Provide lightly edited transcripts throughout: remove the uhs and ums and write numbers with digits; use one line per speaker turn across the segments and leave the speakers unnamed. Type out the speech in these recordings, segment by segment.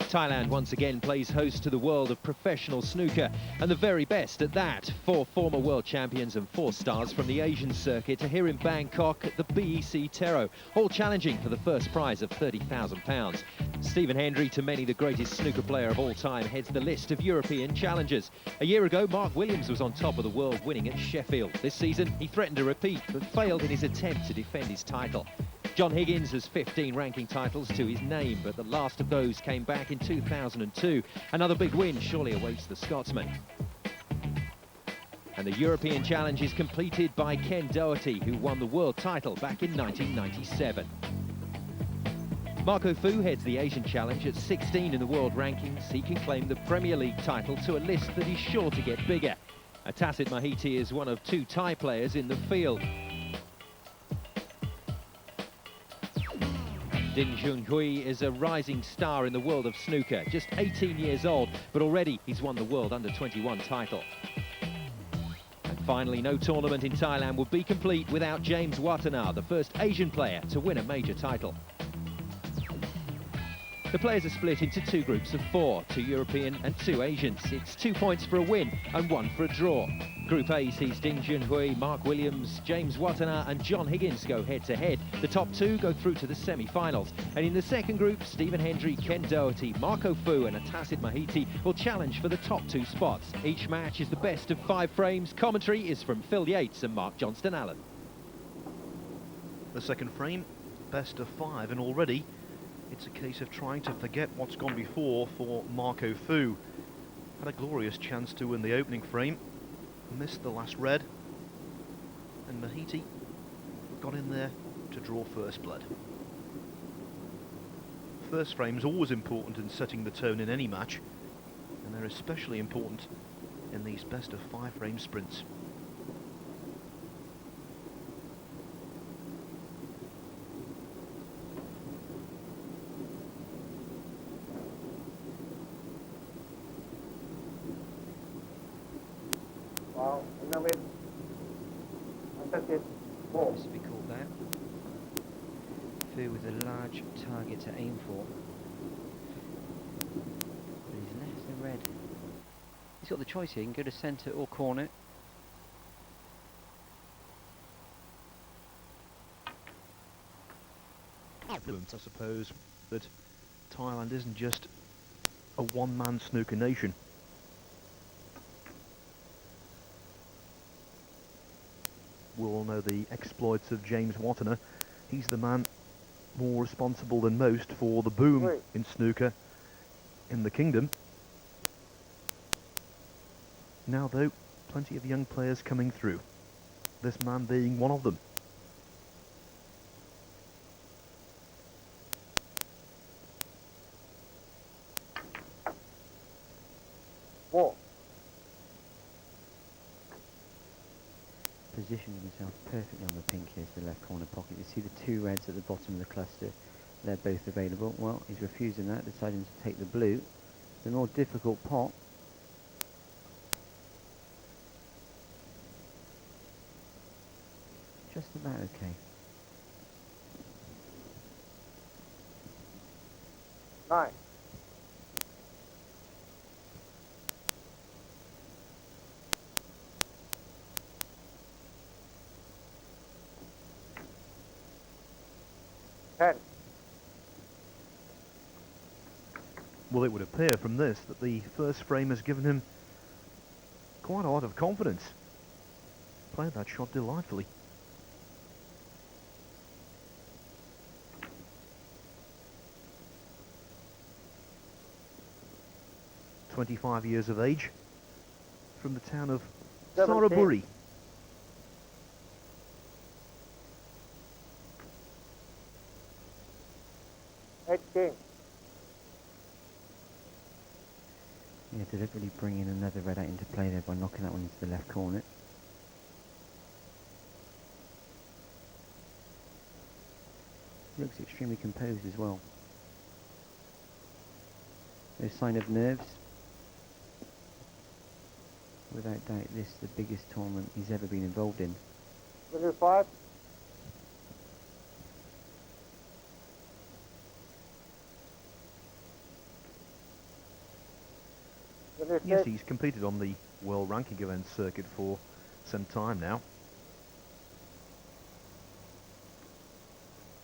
Thailand once again plays host to the world of professional snooker, and the very best at that. 4 former world champions and 4 stars from the Asian circuit are here in Bangkok at the BEC Tero, all challenging for the first prize of £30,000. Stephen Hendry, to many the greatest snooker player of all time, heads the list of European challengers. A year ago, Mark Williams was on top of the world, winning at Sheffield. This season, he threatened a repeat, but failed in his attempt to defend his title. John Higgins has 15 ranking titles to his name, but the last of those came back in 2002. Another big win surely awaits the Scotsman. And the European Challenge is completed by Ken Doherty, who won the world title back in 1997. Marco Fu heads the Asian Challenge at 16 in the world rankings. He can claim the Premier League title to a list that is sure to get bigger. Atthasit Mahiti is one of 2 Thai players in the field. Junhui is a rising star in the world of snooker, just 18 years old, but already he's won the world under-21 title. And finally, no tournament in Thailand would be complete without James Wattana, the first Asian player to win a major title. The players are split into 2 groups of 4, 2 European and 2 Asians. It's 2 points for a win and 1 for a draw. Group A sees Junhui, Mark Williams, James Wattana and John Higgins go head-to-head. The top 2 go through to the semi-finals. And in the second group, Stephen Hendry, Ken Doherty, Marco Fu and Atthasit Mahiti will challenge for the top 2 spots. Each match is the best of 5 frames. Commentary is from Phil Yates and Mark Johnston-Allen.
The second frame, best of 5, and already it's a case of trying to forget what's gone before for Marco Fu. Had a glorious chance to win the opening frame, missed the last red, and Mahiti got in there to draw first blood. First frame is always important in setting the tone in any match, and they're especially important in these best of 5 frame sprints.
This will be called out. Fu with a large target to aim for. But he's left the red. He's got the choice here, he can go to centre or corner.
I suppose that Thailand isn't just a one-man snooker nation. We all know the exploits of James Wattana. He's the man more responsible than most for the boom in snooker in the kingdom. Now though, plenty of young players coming through, this man being one of them.
Positioning himself perfectly on the pink here to the left corner pocket. You see the 2 reds at the bottom of the cluster. They're both available. Well, he's refusing that, deciding to take the blue. The more difficult pot. Just about okay.
Nice.
Well, it would appear from this that the first frame has given him quite a lot of confidence. Played that shot delightfully. "25 years of age, from the town of Saraburi.
Yeah, deliberately bringing another red out into play there by knocking that one into the left corner. He looks extremely composed as well. No sign of nerves. Without doubt, this is the biggest tournament he's ever been involved in.
Number 5.
Yes, he's competed on the world ranking event circuit for some time now.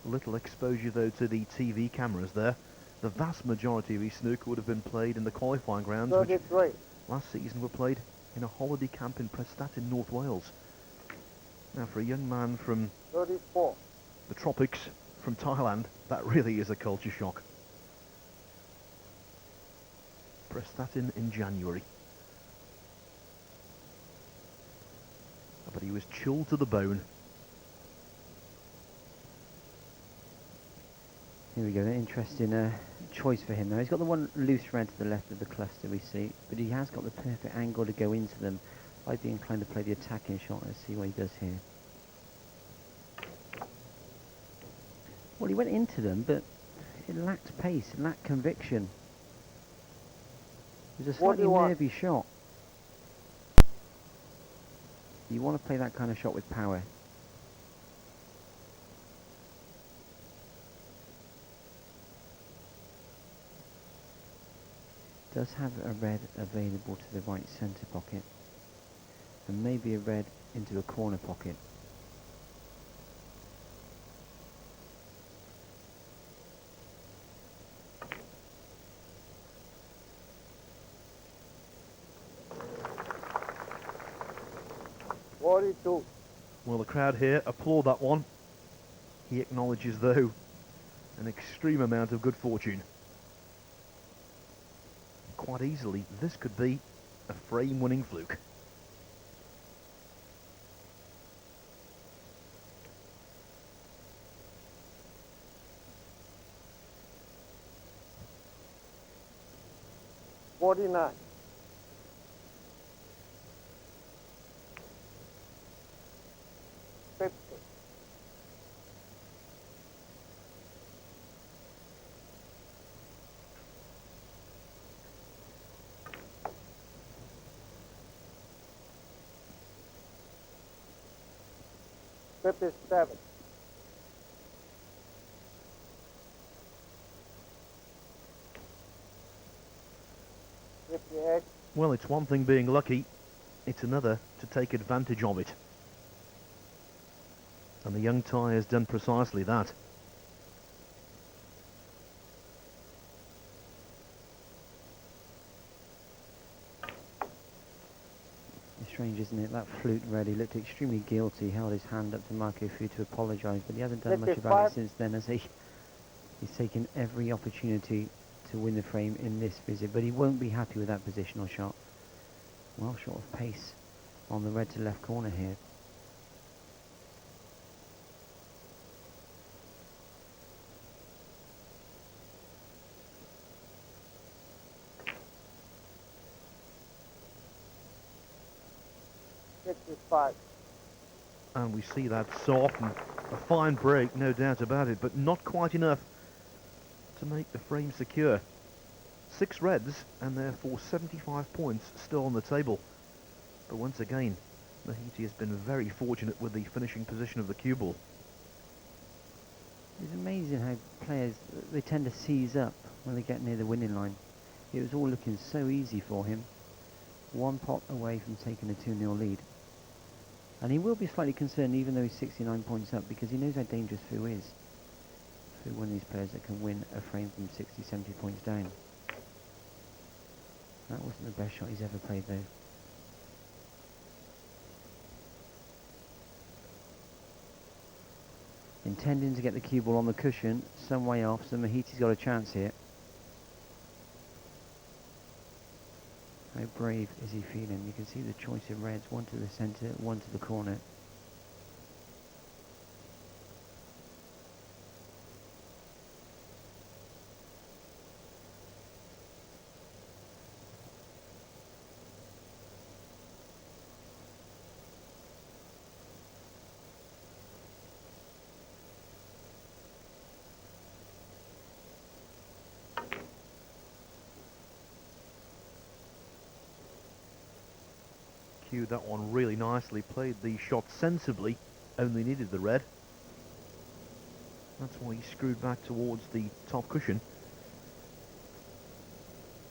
Little exposure though to the TV cameras there. The vast majority of his snooker would have been played in the qualifying grounds, which
33.
last season were played in a holiday camp in Prestat in North Wales. Now for a young man from
34.
the tropics, from Thailand, that really is a culture shock. Prestat in January. But he was chilled to the bone.
Here we go, an interesting choice for him now. He's got the one loose red to the left of the cluster we see, but he has got the perfect angle to go into them. I'd be inclined to play the attacking shot. Let's see what he does here. Well, he went into them, but it lacked pace, it lacked conviction. It was a slightly nervy shot. You want to play that kind of shot with power. Does have a red available to the right centre pocket, and maybe a red into a corner pocket.
Well, the crowd here applaud that one. He acknowledges, though, an extreme amount of good fortune. Quite easily, this could be a frame-winning fluke.
$49. 50. 57. 58.
Well, it's one thing being lucky, it's another to take advantage of it. And the young Thai has done precisely that.
It's strange, isn't it? That flute red, he looked extremely guilty, held his hand up to Marco Fu to apologise, but he hasn't done much about it since then, has he? He's taken every opportunity to win the frame in this visit, but he won't be happy with that positional shot. Well short of pace on the red to left corner here.
And we see that so often. A fine break, no doubt about it, but not quite enough to make the frame secure. 6 reds, and therefore 75 points still on the table. But once again, Mahiti has been very fortunate with the finishing position of the cue ball.
It's amazing how players, they tend to seize up when they get near the winning line. It was all looking so easy for him. One pot away from taking a 2-0 lead. And he will be slightly concerned even though he's 69 points up, because he knows how dangerous Fu is. Fu, one of these players that can win a frame from 60, 70 points down. That wasn't the best shot he's ever played though. Intending to get the cue ball on the cushion, some way off, so Mahiti's got a chance here. How brave is he feeling? You can see the choice of reds, one to the centre, one to the corner.
Cued that one really nicely, played the shot sensibly, only needed the red. That's why he screwed back towards the top cushion.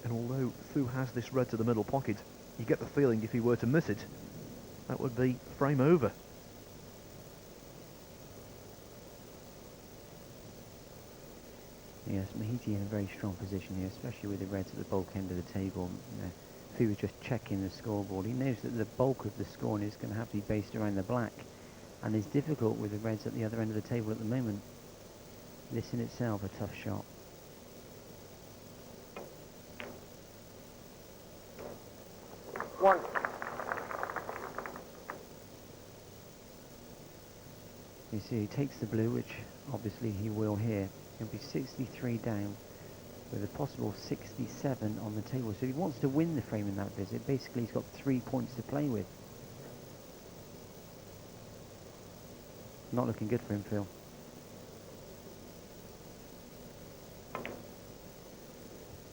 And although Fu has this red to the middle pocket, you get the feeling if he were to miss it, that would be frame over.
Yes, Mahiti in a very strong position here, especially with the reds at the bulk end of the table. If he was just checking the scoreboard, he knows that the bulk of the scoring is going to have to be based around the black, and is difficult with the reds at the other end of the table at the moment. This in itself a tough shot.
One.
You see, he takes the blue, which obviously he will here. He'll be 63 down with a possible 67 on the table. So if he wants to win the frame in that visit, basically he's got 3 points to play with. Not looking good for him, Phil.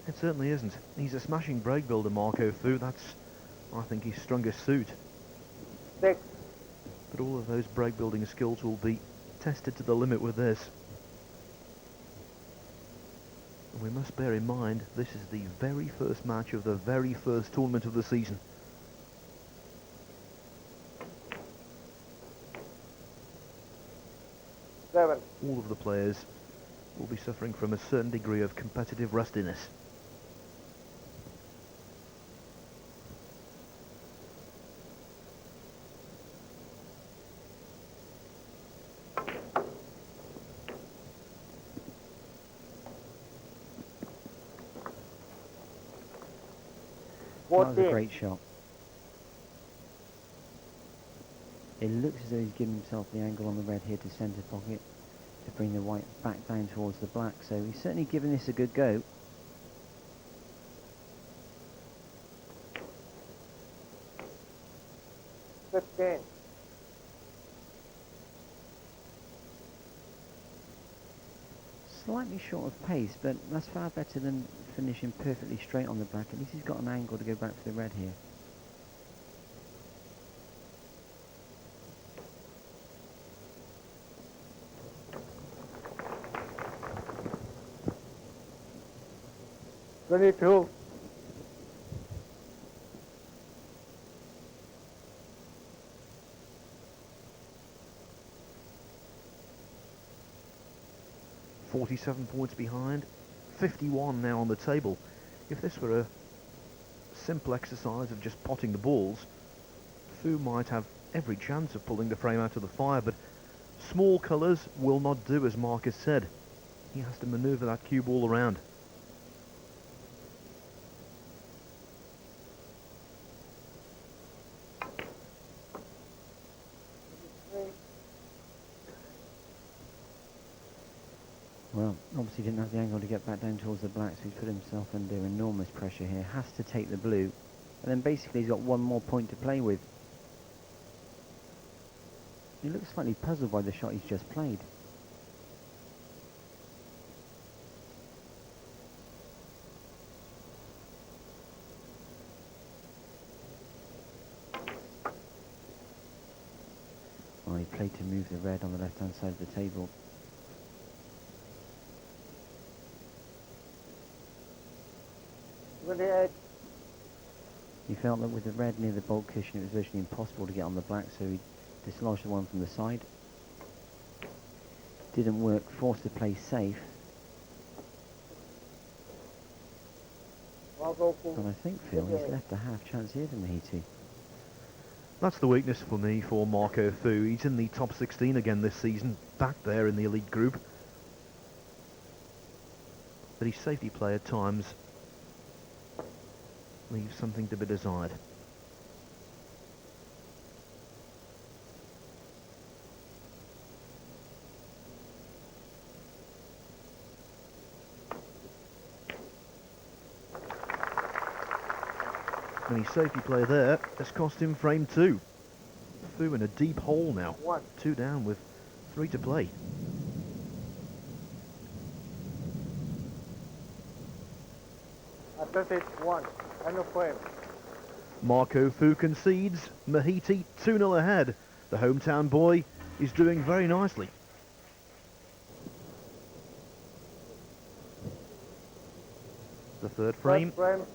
It certainly isn't. He's a smashing break builder, Marco Fu. That's, I think, his strongest suit.
6.
But all of those break building skills will be tested to the limit with this. And we must bear in mind, this is the very first match of the very first tournament of the season.
Seven.
All of the players will be suffering from a certain degree of competitive rustiness.
That was a
14.
great shot. It looks as though he's given himself the angle on the red here to centre pocket to bring the white back down towards the black, so he's certainly given this a good go.
Fifteen.
Slightly short of pace, but that's far better than finishing perfectly straight on the black. At least he's got an angle to go back for the red here.
Twenty-two.
.47 points behind, 51 now on the table. If this were a simple exercise of just potting the balls, Fu might have every chance of pulling the frame out of the fire, but small colours will not do, as Mark has said. He has to manoeuvre that cue ball around.
Well, obviously didn't have the angle to get back down towards the black, so he's put himself under enormous pressure here. Has to take the blue, and then basically he's got one more point to play with. He looks slightly puzzled by the shot he's just played. Well, he played to move the red on the left-hand side of the table. He felt that with the red near the bulk cushion it was virtually impossible to get on the black, so he dislodged the one from the side. Didn't work, forced to play safe. And I think, Phil, he's left a half chance here for Mahiti.
That's the weakness for me for Marco Fu. He's in the top 16 again this season, back there in the elite group. But his safety play at times leaves something to be desired. And his safety play there has cost him frame 2. Fu in a deep hole now. 2 down with 3 to play.
Atthasit 1. End of frame.
Marco Fu concedes. Mahiti 2-0 ahead. The hometown boy is doing very nicely. the third frame,
First frame.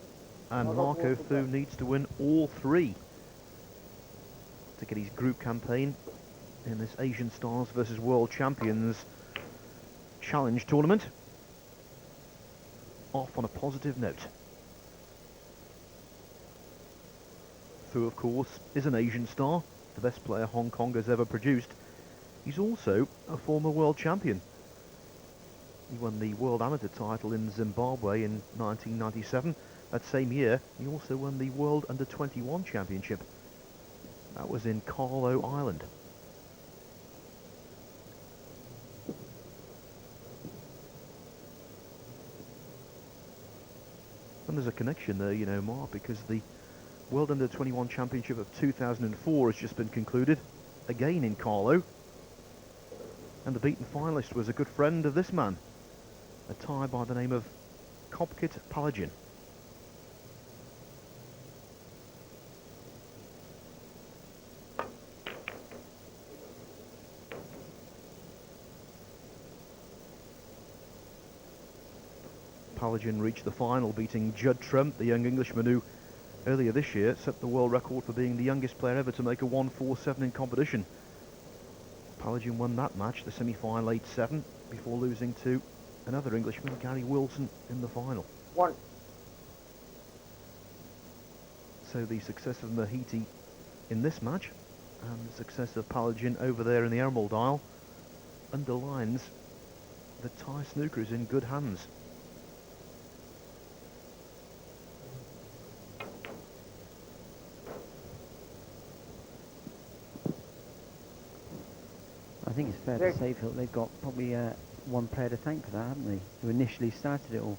and
Out of
Marco
water.
Fu needs to win all three to get his group campaign in this Asian Stars versus World Champions Challenge tournament off on a positive note. Fu, of course, is an Asian star, the best player Hong Kong has ever produced. He's also a former world champion. He won the World Amateur title in Zimbabwe in 1997. That same year, he also won the World Under-21 Championship. That was in Carlo Island. And there's a connection there, you know, Mark, because the World Under-21 Championship of 2004 has just been concluded, again in Carlo. And the beaten finalist was a good friend of this man, a Thai by the name of Kopkit Palajin. Palajin reached the final, beating Judd Trump, the young Englishman who earlier this year set the world record for being the youngest player ever to make a 1-4-7 in competition. Palajin won that match, the semi-final 8-7, before losing to another Englishman, Gary Wilson, in the final.
One.
So the success of Mahiti in this match and the success of Palajin over there in the Emerald Isle underlines that Thai snooker is in good hands.
I think it's fair to say, Phil, they've got probably one player to thank for that, haven't they? Who initially started it all.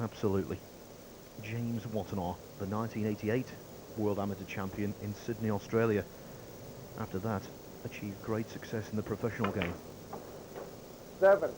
Absolutely. James Wattana, the 1988 World Amateur Champion in Sydney, Australia. After that, achieved great success in the professional game.
7.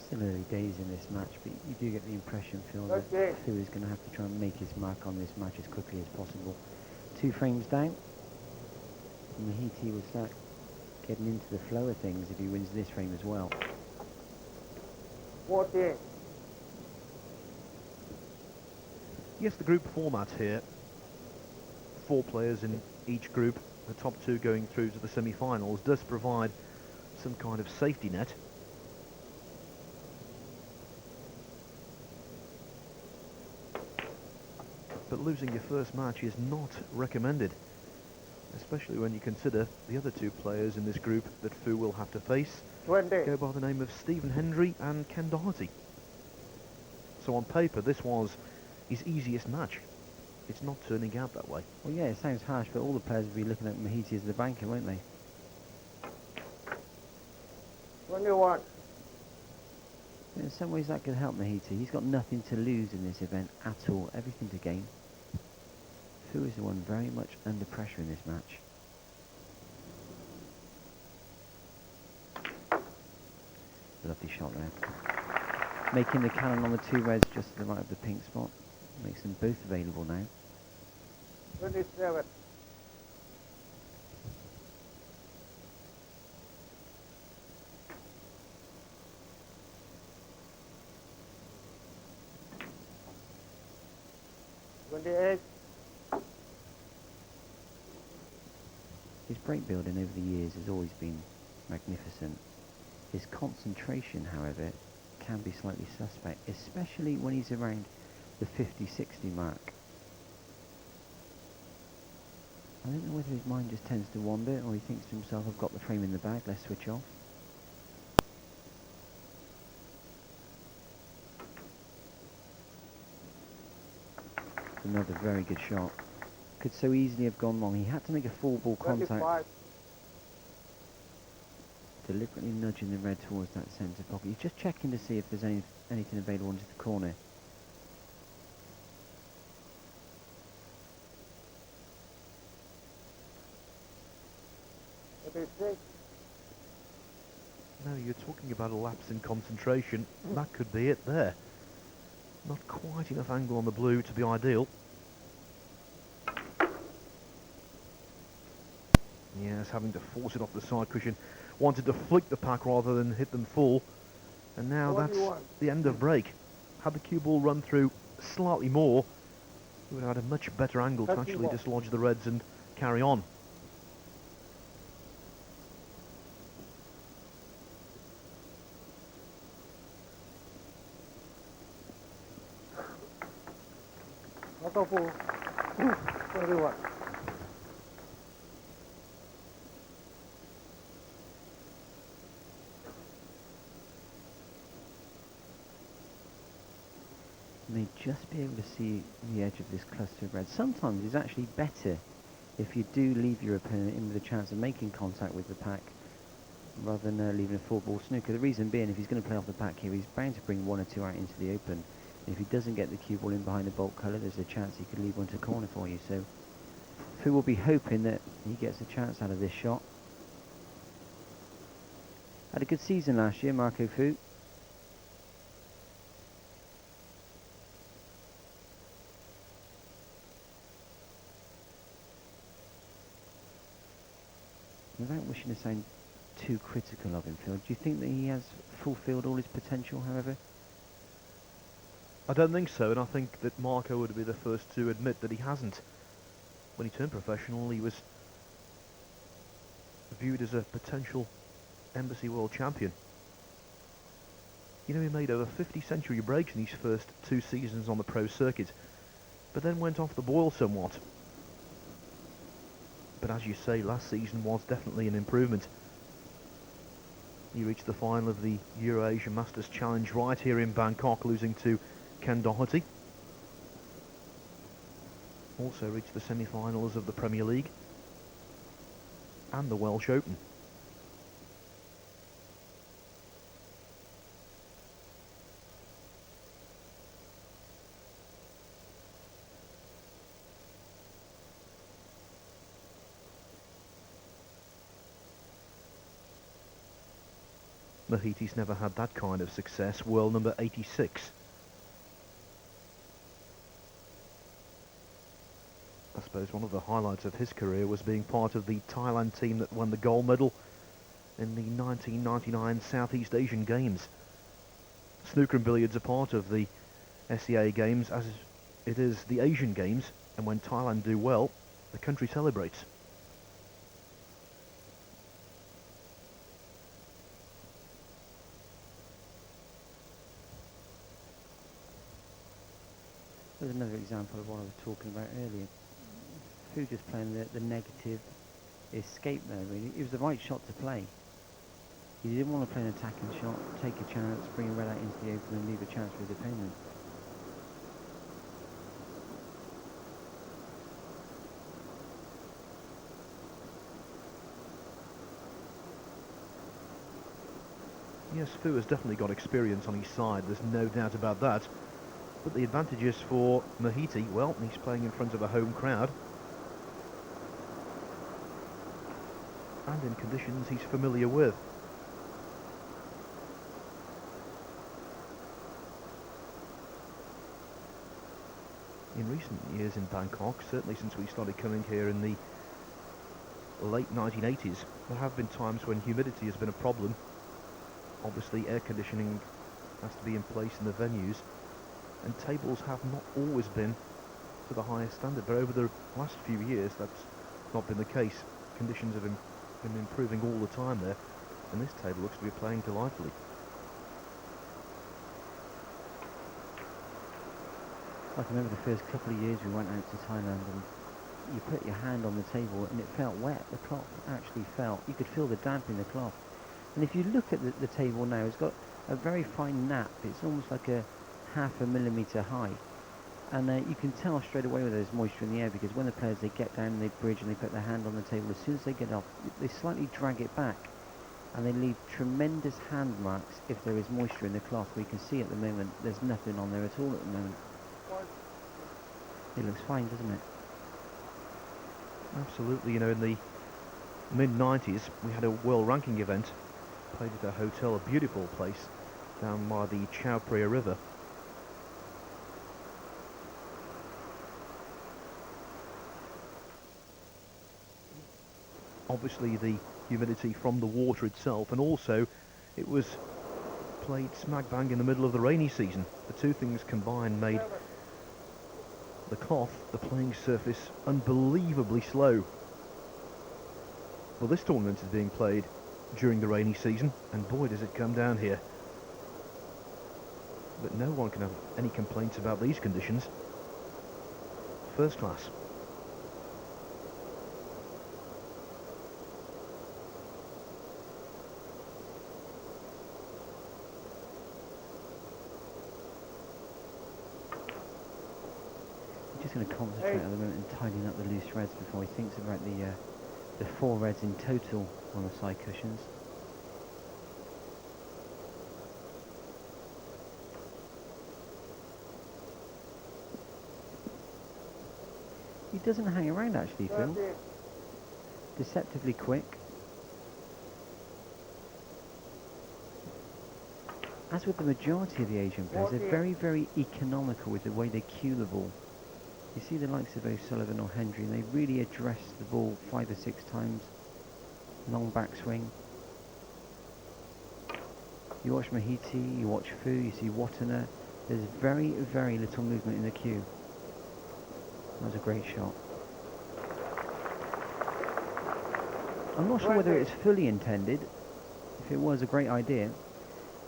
Still early days in this match, but you do get the impression, Phil, that
Okay.
Fu is going to have to try and make his mark on this match as quickly as possible. 2 frames down. Mahiti will start getting into the flow of things if he wins this frame as well.
14.
Yes, the group format here. 4 players in each group, the top 2 going through to the semi-finals, does provide some kind of safety net. But losing your first match is not recommended, especially when you consider the other 2 players in this group that Fu will have to face
20.
go by the name of Stephen Hendry and Ken Doherty. So on paper, this was his easiest match. It's not turning out that way.
Well, yeah, it sounds harsh, but all the players will be looking at Mahiti as the banker, won't they?
21.
In some ways that could help Mahiti. He's got nothing to lose in this event at all, everything to gain. Fu is the one very much under pressure in this match. Lovely shot there. Making the cannon on the 2 reds just to the right of the pink spot. Makes them both available now.
27.
His break building over the years has always been magnificent. His concentration, however, can be slightly suspect, especially when he's around the 50-60 mark. I don't know whether his mind just tends to wander or he thinks to himself, I've got the frame in the bag, let's switch off. Another very good shot. Could so easily have gone wrong. He had to make a full ball contact.
25.
Deliberately nudging the red towards that centre pocket. He's just checking to see if there's anything available into the corner.
26.
No, you're talking about a lapse in concentration. That could be it there. Not quite enough angle on the blue to be ideal. Yes, having to force it off the side cushion. Wanted to flick the pack rather than hit them full. And now that's
21.
the end of break. Had the cue ball run through slightly more, we would have had a much better angle to actually
31.
dislodge the reds and carry on.
Auto pull. 21.
May just be able to see the edge of this cluster of reds. Sometimes it's actually better if you do leave your opponent in with a chance of making contact with the pack rather than leaving a full ball snooker. The reason being, if he's going to play off the pack here, he's bound to bring one or two out into the open. And if he doesn't get the cue ball in behind the bulk colour, there's a chance he could leave one to corner for you. So Fu will be hoping that he gets a chance out of this shot. Had a good season last year, Marco Fu. Without wishing to sound too critical of him, Phil, do you think that he has fulfilled all his potential, however?
I don't think so, and I think that Marco would be the first to admit that he hasn't. When he turned professional, he was viewed as a potential Embassy World Champion. You know, he made over 50 century breaks in his first 2 seasons on the pro circuit, but then went off the boil somewhat. But as you say, last season was definitely an improvement. He reached the final of the Euro-Asia Masters Challenge right here in Bangkok, losing to Ken Doherty. Also reached the semi-finals of the Premier League and the Welsh Open. Mahitti's never had that kind of success, world number 86. I suppose one of the highlights of his career was being part of the Thailand team that won the gold medal in the 1999 Southeast Asian Games. Snooker and billiards are part of the SEA Games, as it is the Asian Games, and when Thailand do well, the country celebrates.
There's another example of what I was talking about earlier. Fu just playing the negative escape there, really. It was the right shot to play. He didn't want to play an attacking shot, take a chance, bring a red out into the open and leave a chance for his opponent.
Yes, Fu has definitely got experience on his side, there's no doubt about that. But the advantages for Mahiti, well, he's playing in front of a home crowd. And in conditions he's familiar with. In recent years in Bangkok, certainly since we started coming here in the late 1980s, there have been times when humidity has been a problem. Obviously air conditioning has to be in place in the venues, and tables have not always been to the highest standard, but over the last few years that's not been the case. Conditions have been improving all the time there, and this table looks to be playing delightfully.
I can remember the first couple of years we went out to Thailand and you put your hand on the table and it felt wet. The cloth actually felt, you could feel the damp in the cloth. And if you look at the table now, it's got a very fine nap. It's almost like a half a millimetre high. And you can tell straight away whether there's moisture in the air, because when the players, they get down and they bridge and they put their hand on the table, as soon as they get off, they slightly drag it back. And they leave tremendous hand marks if there is moisture in the cloth. We can see at the moment there's nothing on there at all at the moment. It looks fine, doesn't it?
Absolutely, you know, in the mid-90s, we had a world ranking event, played at a hotel, a beautiful place, down by the Chao Phraya River. Obviously the humidity from the water itself, and also it was played smack bang in the middle of the rainy season. The two things combined made the cloth, the playing surface, unbelievably slow. Well, this tournament is being played during the rainy season, and boy does it come down here. But no one can have any complaints about these conditions. First class.
Just going to concentrate at the moment and tidying up the loose reds before he thinks about the 4 reds in total on the side cushions. He doesn't hang around actually, Phil. Deceptively quick. As with the majority of the Asian players, they're very, very economical with the way they cue the ball. You see the likes of O'Sullivan or Hendry, and they really address the ball 5 or 6 times. Long backswing. You watch Mahiti, you watch Fu, you see Wattana. There's very, very little movement in the cue. That was a great shot. I'm not sure whether it's fully intended. If it was a great idea,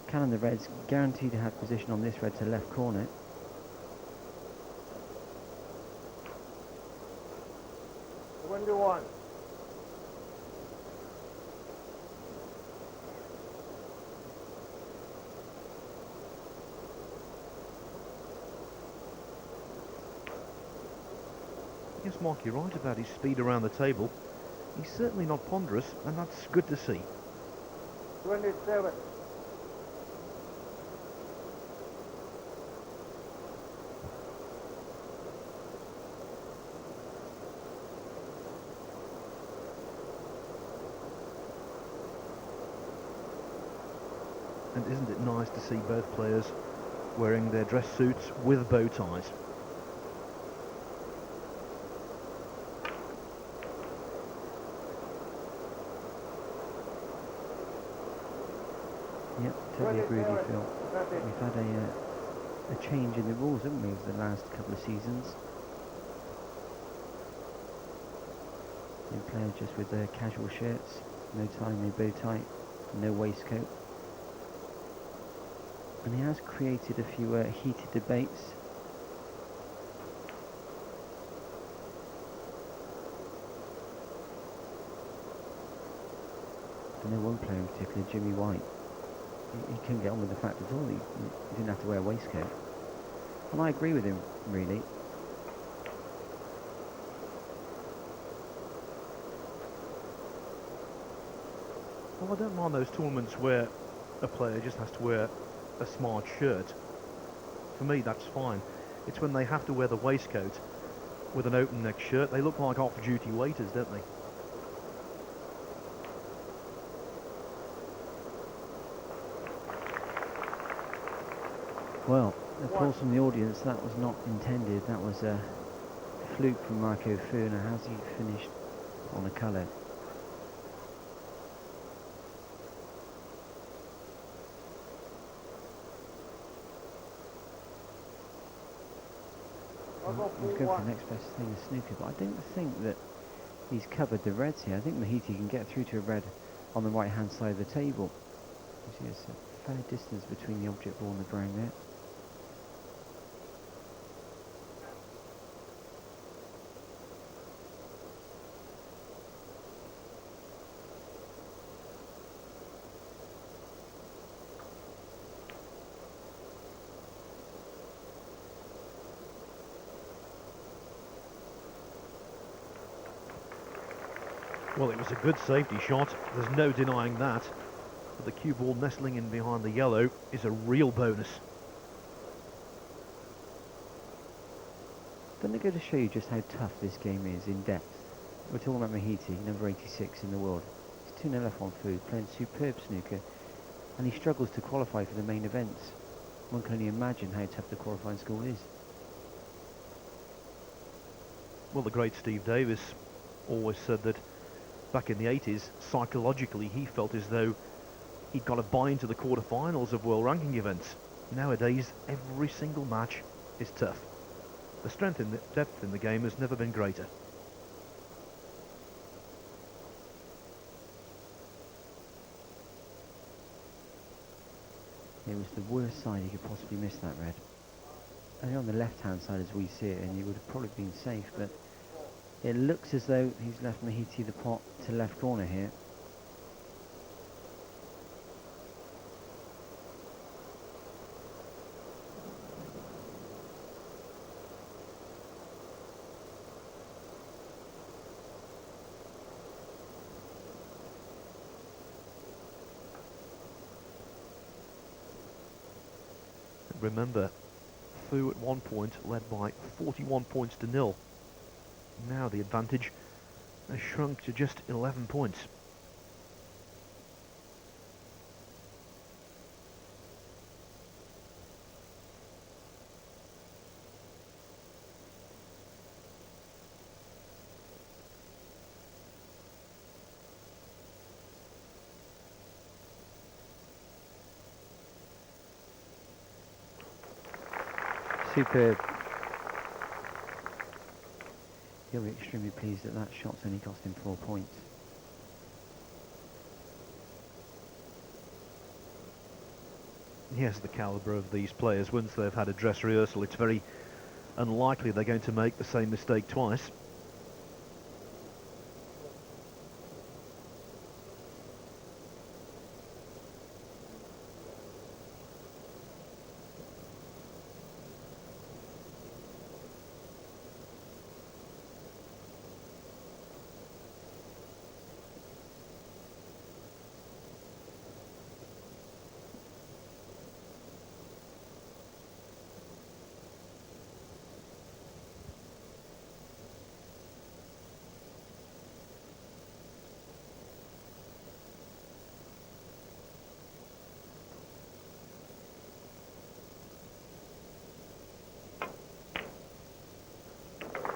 Cannon the Reds guaranteed to have position on this red to left corner.
One.
Yes, Mark, you're right about his speed around the table. He's certainly not ponderous, and that's good to see.
27.
And isn't it nice to see both players wearing their dress suits with bow ties?
Yep, totally agree with you, Phil. We've had a change in the rules, haven't we, over the last couple of seasons? New player just with their casual shirts, no tie, no bow tie, no waistcoat. And he has created a few heated debates. I know one player in particular, Jimmy White. He couldn't get on with the fact at all. He didn't have to wear a waistcoat. And I agree with him, really.
Well, I don't mind those tournaments where a player just has to wear a smart shirt. For me, that's fine. It's when they have to wear the waistcoat with an open neck shirt. They look like off-duty waiters, don't they?
Well, applause from the audience. That was not intended. That was a fluke from Marco Fu. Now, how's he finished on the colour? He's going for the next best thing, a snooker, but I don't think that he's covered the reds here. I think Mahiti can get through to a red on the right hand side of the table. You see there's a fair distance between the object ball and the brown there.
Well, it was a good safety shot. There's no denying that. But the cue ball nestling in behind the yellow is a real bonus.
Doesn't it go to show you just how tough this game is in depth? We're talking about Mahiti, number 86 in the world. He's 2-0 up on food, playing superb snooker, and he struggles to qualify for the main events. One can only imagine how tough the qualifying school is.
Well, the great Steve Davis always said that back in the 80s, psychologically, he felt as though he'd got to buy into the quarterfinals of world ranking events. Nowadays, every single match is tough. The strength and the depth in the game has never been greater.
It was the worst side he could possibly miss, that red. Only on the left-hand side as we see it, and he would have probably been safe, but it looks as though he's left Mahiti the pot to left corner here.
Remember, Fu at one point led by 41 points to 0. Now the advantage has shrunk to just 11 points.
Superb. He'll be extremely pleased that that shot's only cost him 4 points.
Yes, the calibre of these players, once they've had a dress rehearsal, it's very unlikely they're going to make the same mistake twice.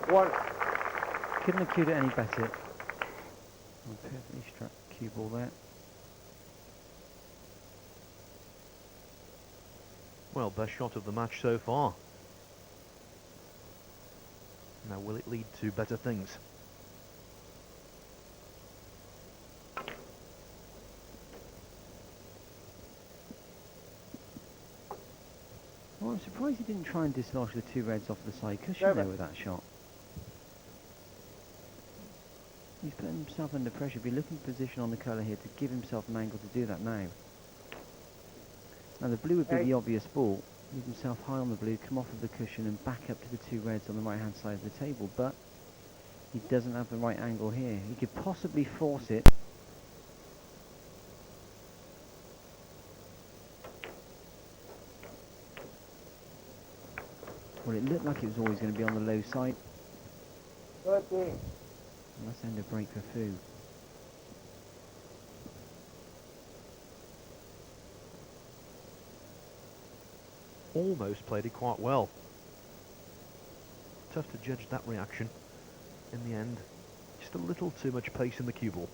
One.
Couldn't have cued it any better. Oh, perfectly struck cue ball there.
Well, best shot of the match so far. Now, will it lead to better things?
Well, I'm surprised he didn't try and dislodge the two reds off the side cushion there with that shot. He's putting himself under pressure. Be looking for position on the colour here to give himself an angle to do that now. Now the blue would be the obvious ball. Leave himself high on the blue, come off of the cushion and back up to the two reds on the right hand side of the table, but he doesn't have the right angle here. He could possibly force it. Well, it looked like it was always going to be on the low side.
13.
Let's end a break for Fu.
Almost played it quite well. Tough to judge that reaction. In the end, just a little too much pace in the cue ball.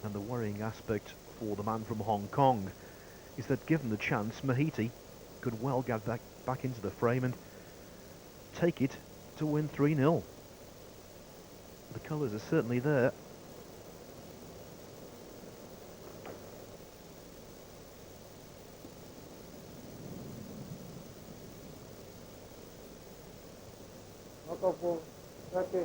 And the worrying aspect for the man from Hong Kong is that given the chance, Mahiti could well get back into the frame and take it to win 3-0. The colours are certainly there.
Knock 13.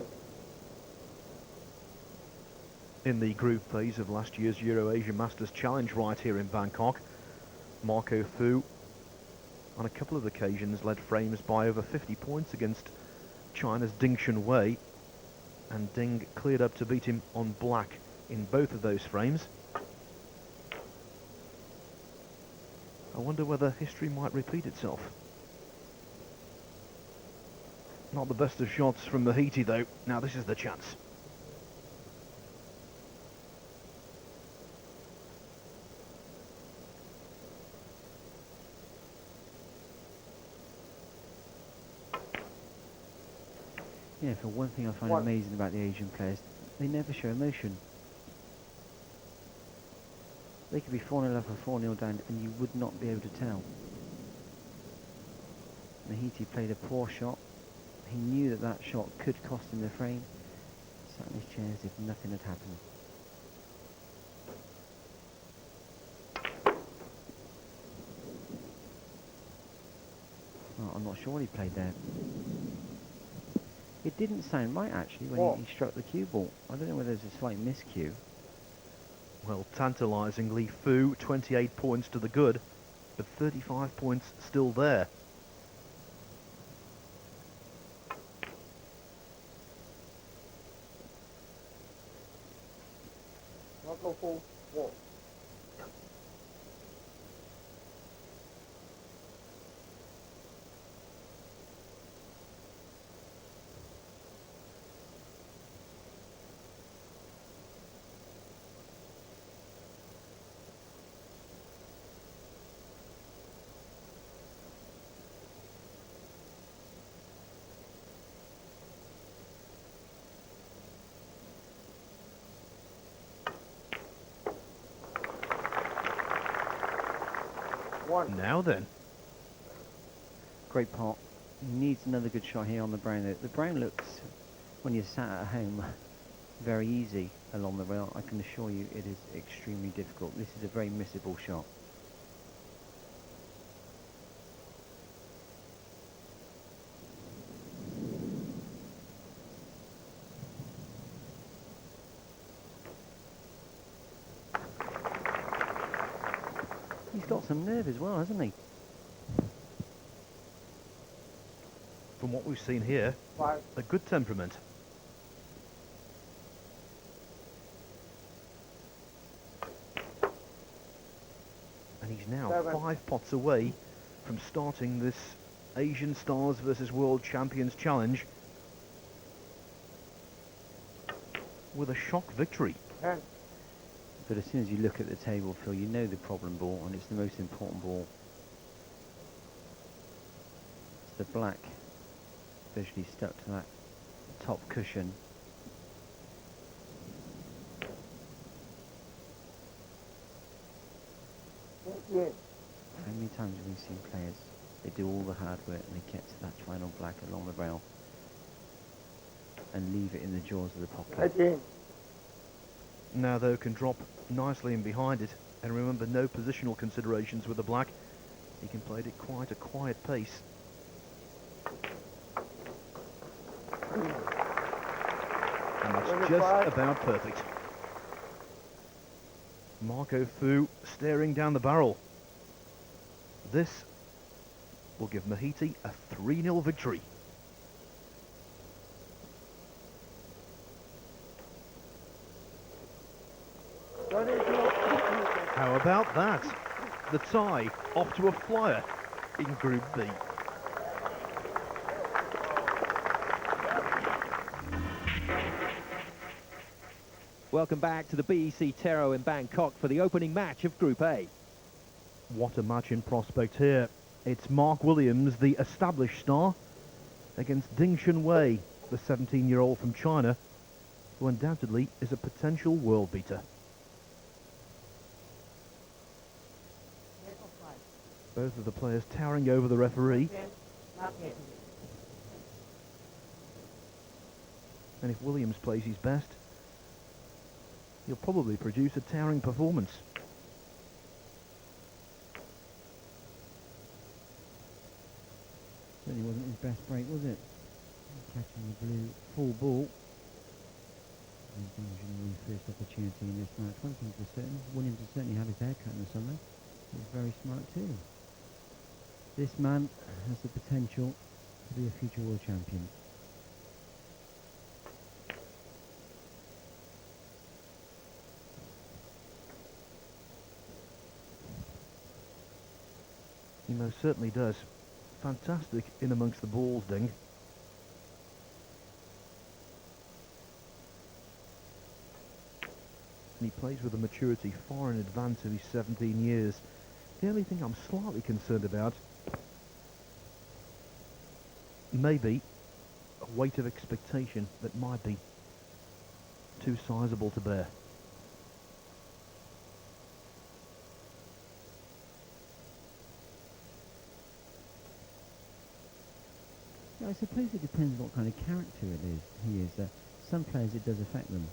In the group phase of last year's Euro-Asia Masters Challenge right here in Bangkok, Marco Fu on a couple of occasions led frames by over 50 points against China's Ding Junhui, and Ding cleared up to beat him on black in both of those frames. I wonder whether history might repeat itself. Not the best of shots from Mahiti though. Now this is the chance.
Yeah, for one thing I find amazing about the Asian players, they never show emotion. They could be 4-0 up or 4-0 down and you would not be able to tell. Mahiti played a poor shot. He knew that that shot could cost him the frame. Sat in his chair as if nothing had happened. Well, I'm not sure what he played there. It didn't sound right actually when he struck the cue ball. I don't know whether there's a slight miscue.
Well, tantalisingly, Fu 28 points to the good, but 35 points still there.
Wonderful walk. One.
Now then.
Great pot. He needs another good shot here on the brown. The brown looks, when you're sat at home, very easy along the rail. I can assure you it is extremely difficult. This is a very missable shot. He's got some nerve as well, hasn't he?
From what we've seen here,
5.
a good temperament. And he's now
7.
5 pots away from starting this Asian Stars versus World Champions challenge with a shock victory.
10.
But as soon as you look at the table, Phil, you know the problem ball, and it's the most important ball. It's the black visually stuck to that top cushion.
Yeah.
How many times have we seen players, they do all the hard work and they get to that final black along the rail and leave it in the jaws of the pocket.
18.
Now though can drop nicely in behind it, and remember no positional considerations with the black. He can play it at quite a quiet pace. And that's just
25.
about perfect. Marco Fu staring down the barrel. This will give Mahiti a 3-0 victory. How about that? The tie off to a flyer in Group B.
Welcome back to the BEC Tero in Bangkok for the opening match of Group A.
What a match in prospect here. It's Mark Williams, the established star, against Ding Junhui, the 17-year-old from China, who undoubtedly is a potential world beater. Both of the players towering over the referee. And if Williams plays his best, he'll probably produce a towering performance.
Certainly wasn't his best break, was it? Catching the blue full ball. And Junhui first opportunity in this match. One thing for certain, Williams has certainly had his haircut in the summer. He's very smart too. This man has the potential to be a future world champion.
He most certainly does. Fantastic in amongst the balls, Ding. and he plays with a maturity far in advance of his 17 years. The only thing I'm slightly concerned about, maybe a weight of expectation that might be too sizable to bear.
Yeah, I suppose it depends what kind of character he is. Some players it does affect them.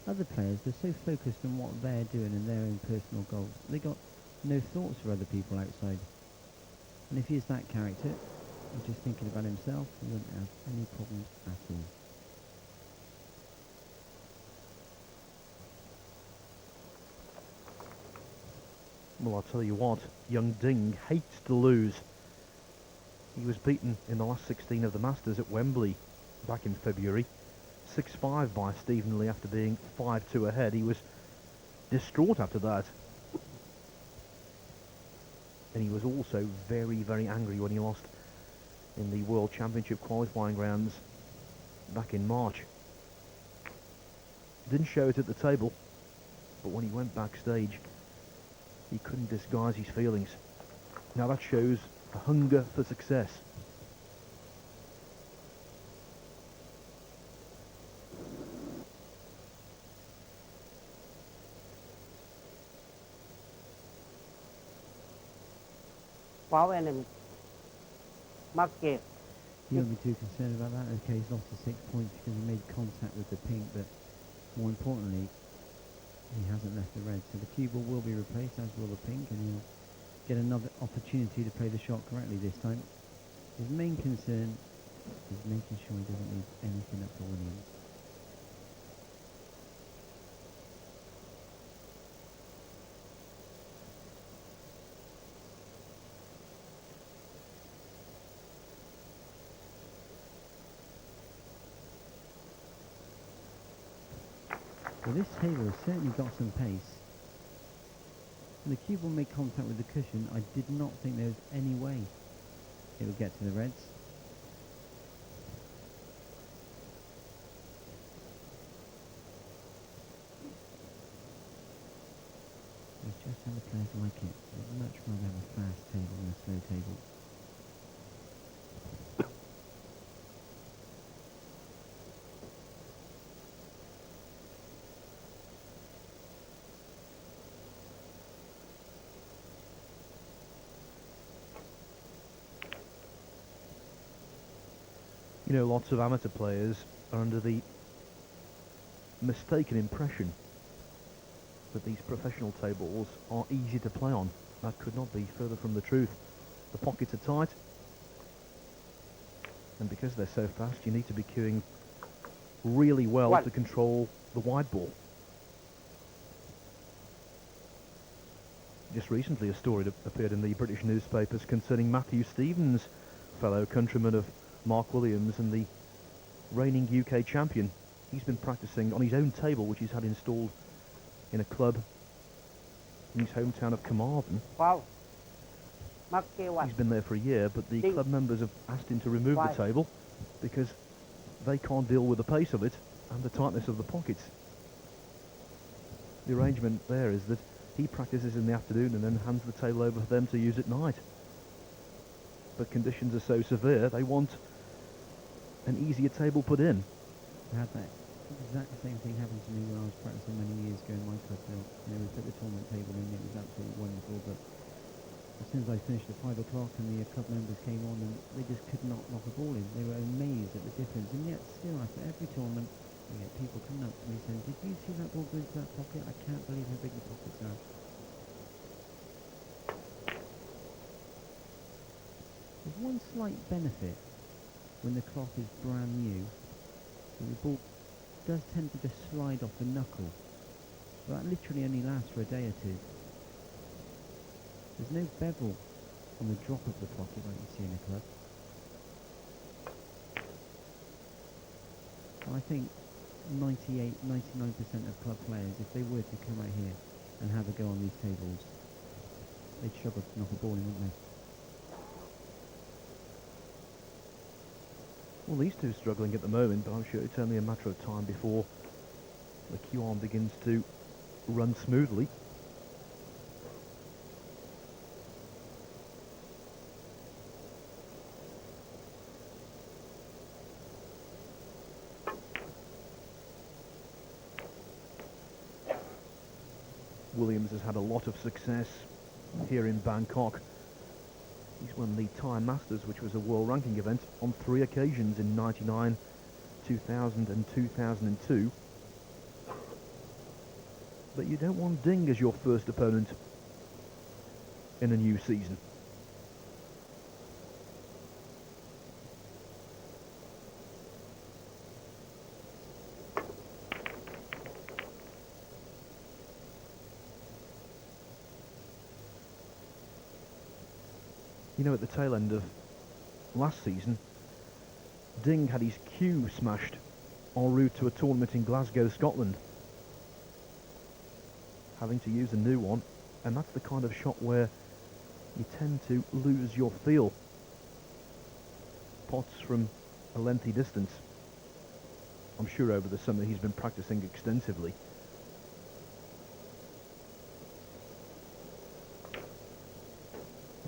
Other players, they're so focused on what they're doing and their own personal goals, they got no thoughts for other people outside. And if he is that character, he's just thinking about himself, he won't have any problems at all.
Well, I'll tell you what, young Ding hates to lose. He was beaten in the last 16 of the Masters at Wembley back in February. 6-5 by Stephen Lee after being 5-2 ahead. He was distraught after that. And he was also very, very angry when he lost in the World Championship qualifying rounds back in March. Didn't show it at the table, but when he went backstage, he couldn't disguise his feelings. Now that shows a hunger for success.
Foul and market.
You won't be too concerned about that. Okay, he's lost the 6 points because he made contact with the pink, but more importantly, he hasn't left the red. So the cue ball will be replaced, as will the pink, and he'll get another opportunity to play the shot correctly this time. His main concern is making sure he doesn't leave anything up for Williams. Well, this table has certainly got some pace. When the cue ball made contact with the cushion, I did not think there was any way it would get to the reds. It's just how the players like it. They'd much rather have a fast table than a slow table.
You know, lots of amateur players are under the mistaken impression that these professional tables are easy to play on. That could not be further from the truth. The pockets are tight, and because they're so fast, you need to be cueing really well to control the wide ball. Just recently a story appeared in the British newspapers concerning Matthew Stevens, fellow countryman of Mark Williams and the reigning UK champion. He's been practicing on his own table, which he's had installed in a club in his hometown of Carmarthen.
Wow.
He's been there for a year, but the club members have asked him to remove the table because they can't deal with the pace of it and the tightness of the pockets. The arrangement there is that he practices in the afternoon and then hands the table over for them to use at night. But conditions are so severe, they want an easier table put in.
I had that exact same thing happen to me when I was practicing many years ago in my club. We put the tournament table in, it was absolutely wonderful, but as soon as I finished at 5 o'clock and the club members came on, and they just could not knock a ball in. They were amazed at the difference, and yet still after every tournament we get people coming up to me saying, "Did you see that ball go into that pocket? I can't believe how big the pockets are." There's one slight benefit when the cloth is brand new. So the ball does tend to just slide off the knuckle. But that literally only lasts for a day or two. There's no bevel on the drop of the pocket like you see in a club. I think 99% of club players, if they were to come out here and have a go on these tables, they'd struggle to knock a ball in, wouldn't they?
Well, these two struggling at the moment, but I'm sure it's only a matter of time before the cue arm begins to run smoothly. Williams has had a lot of success here in Bangkok. He's won the Thai Masters, which was a world ranking event, on 3 occasions in 99, 2000 and 2002. But you don't want Ding as your first opponent in a new season. You know, at the tail end of last season, Ding had his cue smashed en route to a tournament in Glasgow, Scotland, having to use a new one, and that's the kind of shot where you tend to lose your feel. Pots from a lengthy distance. I'm sure over the summer he's been practicing extensively.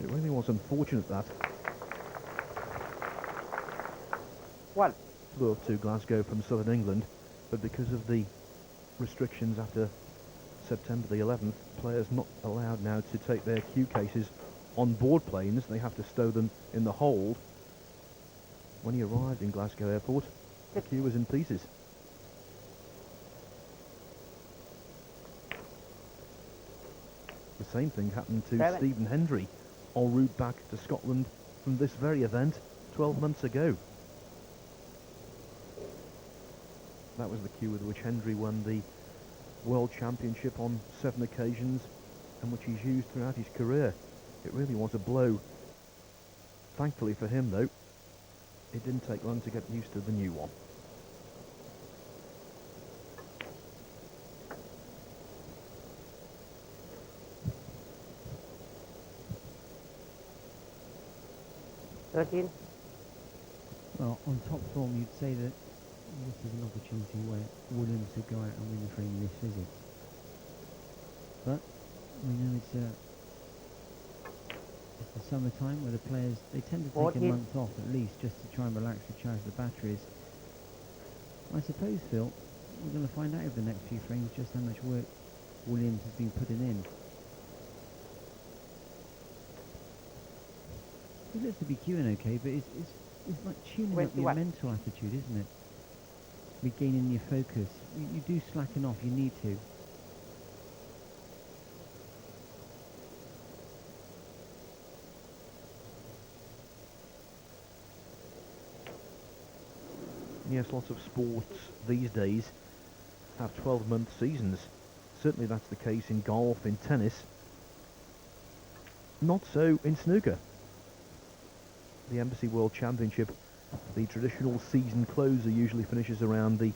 It really was unfortunate that.
One.
Flew up to Glasgow from southern England, but because of the restrictions after September the 11th, players not allowed now to take their cue cases on board planes. They have to stow them in the hold. When he arrived in Glasgow airport, the cue was in pieces. The same thing happened to
7.
Stephen Hendry en route back to Scotland from this very event 12 months ago. That was the cue with which Hendry won the World Championship on 7 occasions, and which he's used throughout his career. It really was a blow. Thankfully for him, though, it didn't take long to get used to the new one.
Thirteen.
Well, on top form, you'd say that this is an opportunity where Williams could go out and win the frame this visit. But we know it's the summertime where the players, they tend to take a
14.
month off at least just to try and relax, recharge the batteries. I suppose, Phil, we're going to find out over the next few frames just how much work Williams has been putting in. He looks to be cueing okay, but it's like tuning up your
21.
mental attitude, isn't it? Regaining your focus. You do slacken off, you need to.
Yes, lots of sports these days have 12-month seasons. Certainly that's the case in golf, in tennis. Not so in snooker. The Embassy World Championship, the traditional season closer, usually finishes around the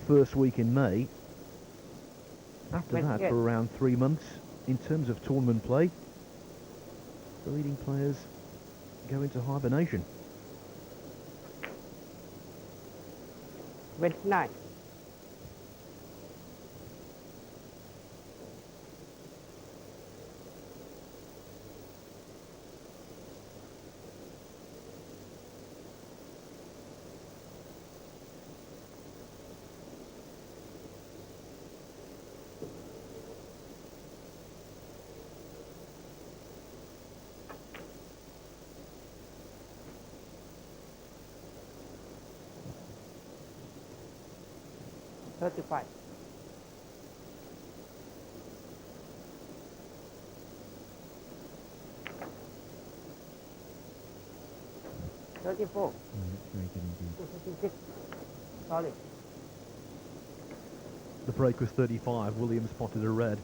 first week in May. After that, for around 3 months, in terms of tournament play, the leading players go into hibernation.
29. $35. 34.
That's very good indeed.
56. Sorry.
The break was 35. Williams spotted a red.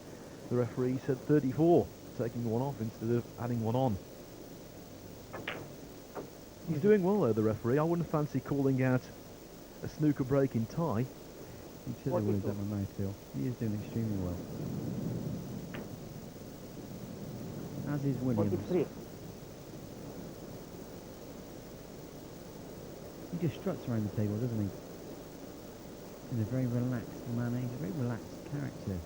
The referee said 34, taking one off instead of adding one on. He's doing well though, the referee. I wouldn't fancy calling out a snooker break in Thai.
You took the words out of my mouth, Phil. He is doing extremely well. As is Williams.
43.
He just struts around the table, doesn't he? In a very relaxed manner. He's a very relaxed character.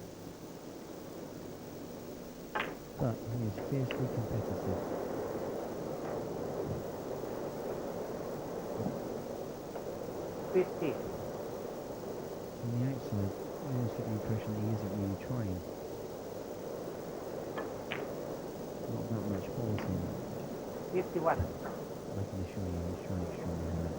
but he is fiercely competitive.
50.
On the outside, I almost get the impression that he isn't really trying. Not that much force in.
51.
I can assure you he's trying extremely hard.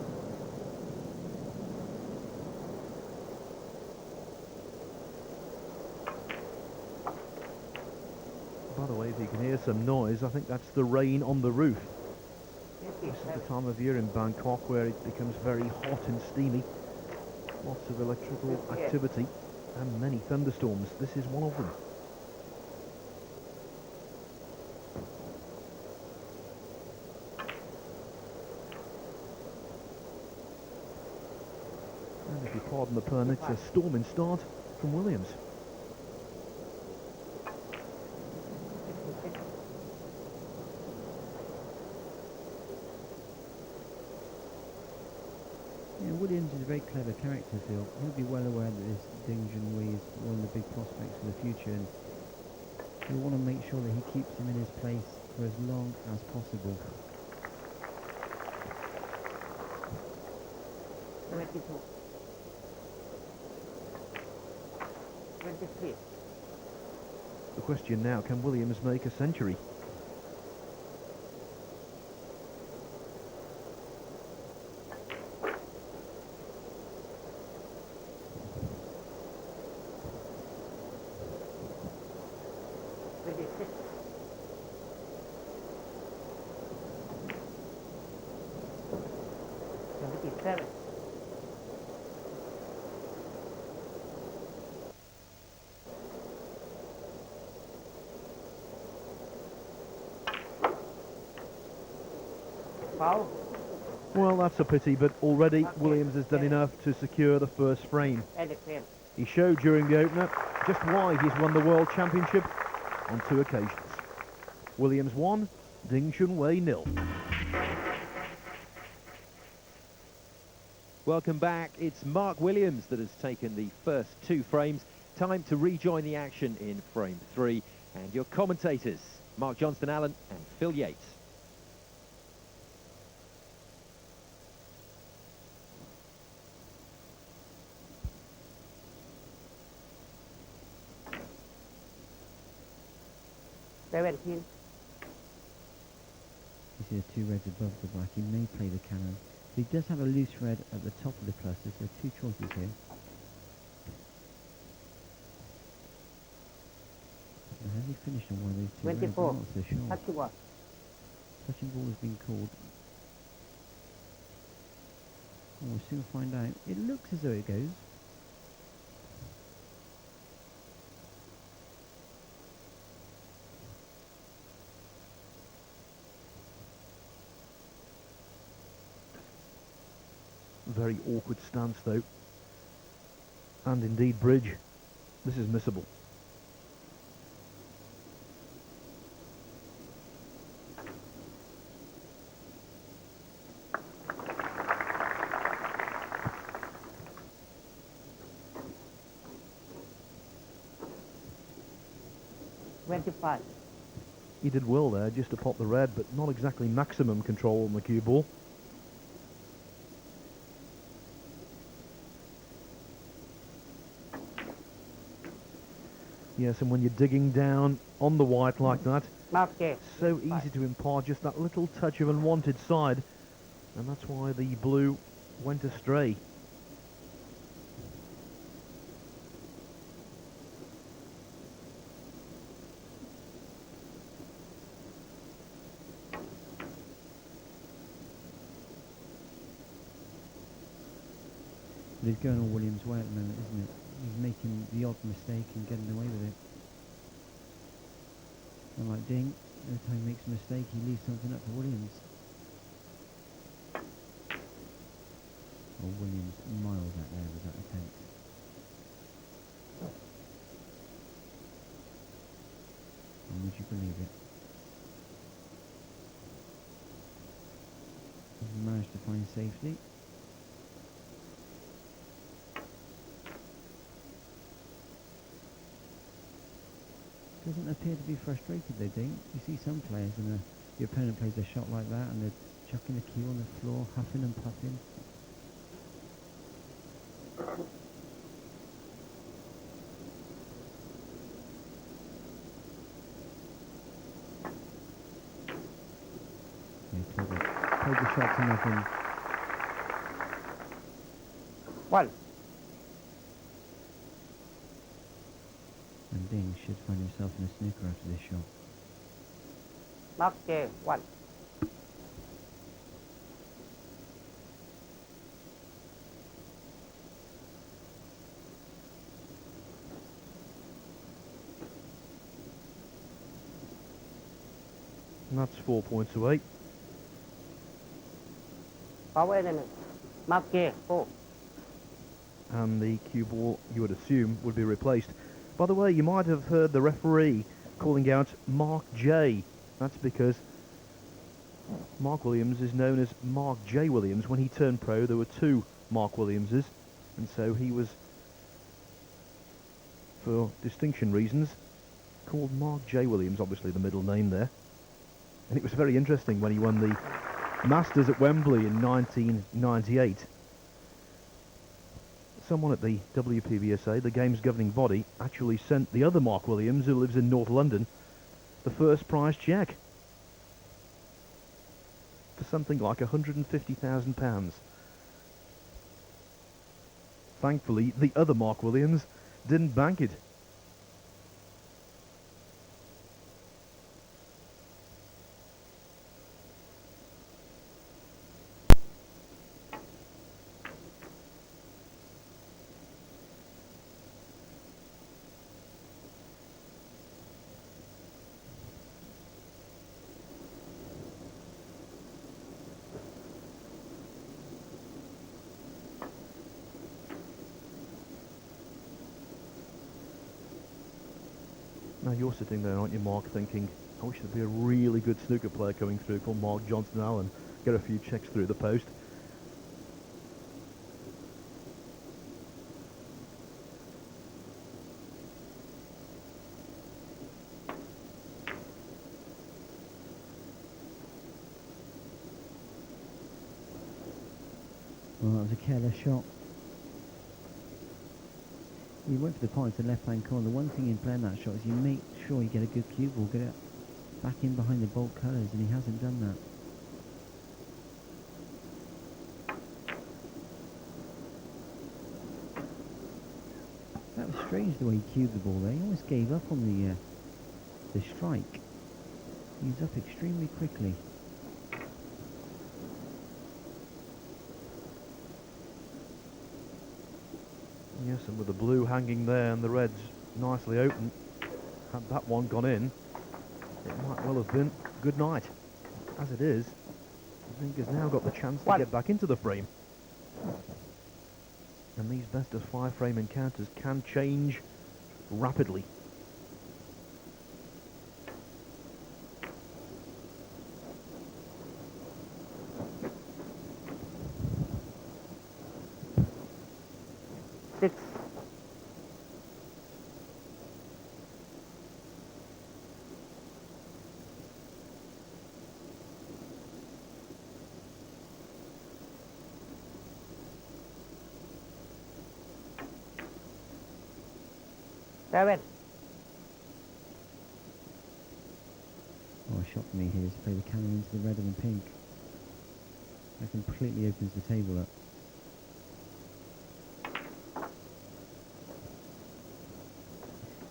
By the way, if you can hear some noise, I think that's the rain on the roof. This is
57.
the time of year in Bangkok where it becomes very hot and steamy. Lots of electrical activity and many thunderstorms. This is one of them. And if you pardon the pun, it's a storming start from Williams.
56.
Yeah, Williams is a very clever character, Phil. He'll be well aware that this Junhui is one of the big prospects for the future, and he'll want to make sure that he keeps him in his place for as long as possible.
72. 23.
The question now, can Williams make a century?
Seven. Foul.
Well, that's a pity, but already Williams has done enough to secure the first frame.
And the claim.
He showed during the opener just why he's won the World Championship on 2 occasions. Williams 1, Junhui 0.
Welcome back. It's Mark Williams that has taken the first 2 frames. Time to rejoin the action in frame 3. And your commentators, Mark Johnston-Allen and Phil Yates.
You see the 2 reds above the black. He may play the cannon. He does have a loose red at the top of the cluster, so 2 choices here. Now, has he finished on one of those 2 reds?
24.
I'm not so sure.
31.
Touching ball has been called. Oh, we'll soon find out. It looks as though it goes.
Very awkward stance though. And indeed bridge. This is missable. He did well there just to pop the red, but not exactly maximum control on the cue ball. Yes, and when you're digging down on the white like that, so easy to impart just that little touch of unwanted side, and that's why the blue went astray.
But it's going all Williams' way at the moment, isn't it? He's making the odd mistake and getting away with it. And like Ding, every time he makes a mistake, he leaves something up for Williams. Oh, Williams miles out there with that attempt. And would you believe it? He's managed to find safety. doesn't appear to be frustrated though, Ding. You see some players when the opponent plays a shot like that and they're chucking the cue on the floor, huffing and puffing. Played the shot to nothing.
One.
And Ding should find himself in a snooker after this shot.
Mark J. One.
And that's 4 points away.
Power element. Mark J. 4.
And the cue ball, you would assume, would be replaced. By the way, you might have heard the referee calling out Mark J. That's because Mark Williams is known as Mark J. Williams. When he turned pro, there were 2 Mark Williamses, and so he was, for distinction reasons, called Mark J. Williams, obviously the middle name there. And it was very interesting when he won the Masters at Wembley in 1998. Someone at the WPBSA, the game's governing body, actually sent the other Mark Williams, who lives in North London, the first prize cheque for something like £150,000. Thankfully, the other Mark Williams didn't bank it. Now you're sitting there, aren't you, Mark, thinking, I wish there'd be a really good snooker player coming through called Mark Johnson Allen, get a few checks through the post.
Well, that was a careless shot. He went for the point to the left-hand corner. The one thing in playing that shot is you make sure you get a good cue ball, get it back in behind the bolt colours, and he hasn't done that. That was strange the way he cued the ball there. He almost gave up on the strike. He was up extremely quickly.
Yes, and with the blue hanging there and the reds nicely open, had that one gone in, it might well have been good night. As it is, I think has now got the chance to get back into the frame. And these best of 5 frame encounters can change rapidly.
Six. Seven.
Oh, a shot for me here is to play the cannon into the red and the pink. That completely opens the table up.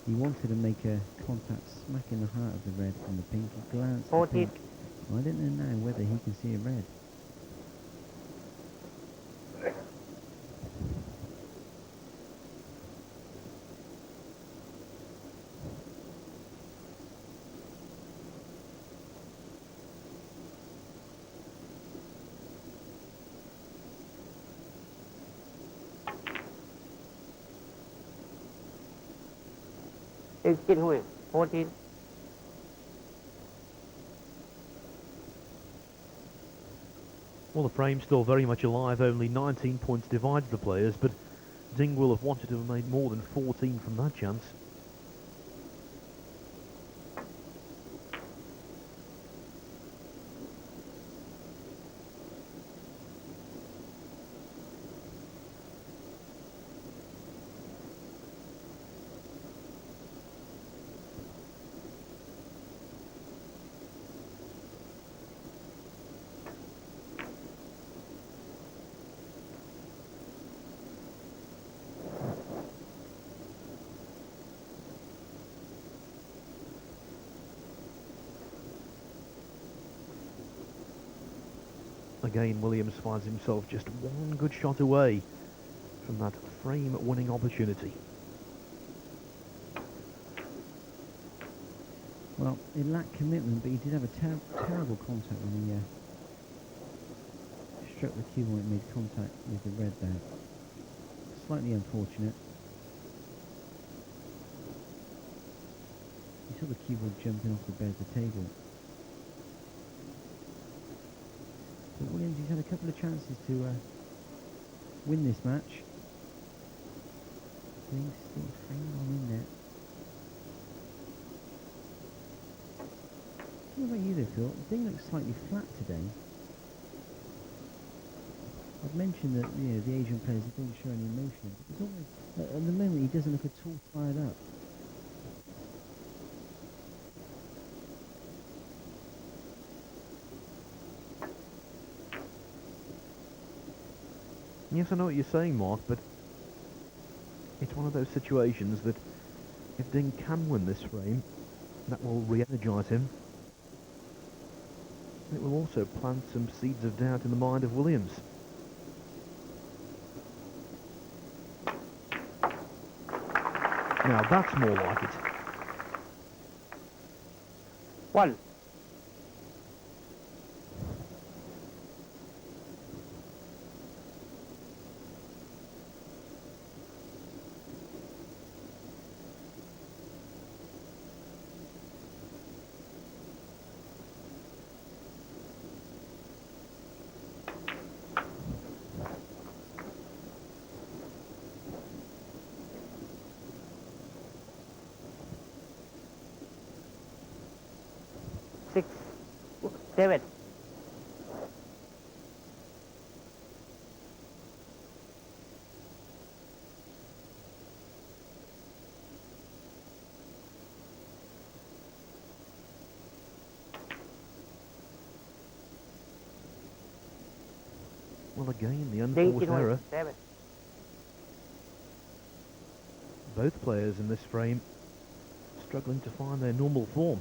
He wanted to make a contact smack in the heart of the red from the pink. He glanced at the
14.
pink. I don't know now whether he can see a red.
It's Junhui. 14.
Well, the frame's still very much alive. Only 19 points divides the players, but Ding will have wanted to have made more than 14 from that chance. Again, Williams finds himself just one good shot away from that frame-winning opportunity.
Well, he lacked commitment, but he did have a terrible contact when he struck the cue when it made contact with the red there. Slightly unfortunate. You saw the keyboard jumping off the bed of the table. But Williams, he's had a couple of chances to win this match. Things still hanging on in there. What about you though, Phil? The thing looks slightly flat today. I've mentioned that the Asian players don't show any emotion. It's almost, at the moment he doesn't look at all fired up.
Yes, I know what you're saying, Mark, but it's one of those situations that if Ding can win this frame, that will re-energise him. It will also plant some seeds of doubt in the mind of Williams. Now that's more like it.
1.6, 7.
Well, again, the unforced error.
7.
Both players in this frame struggling to find their normal form.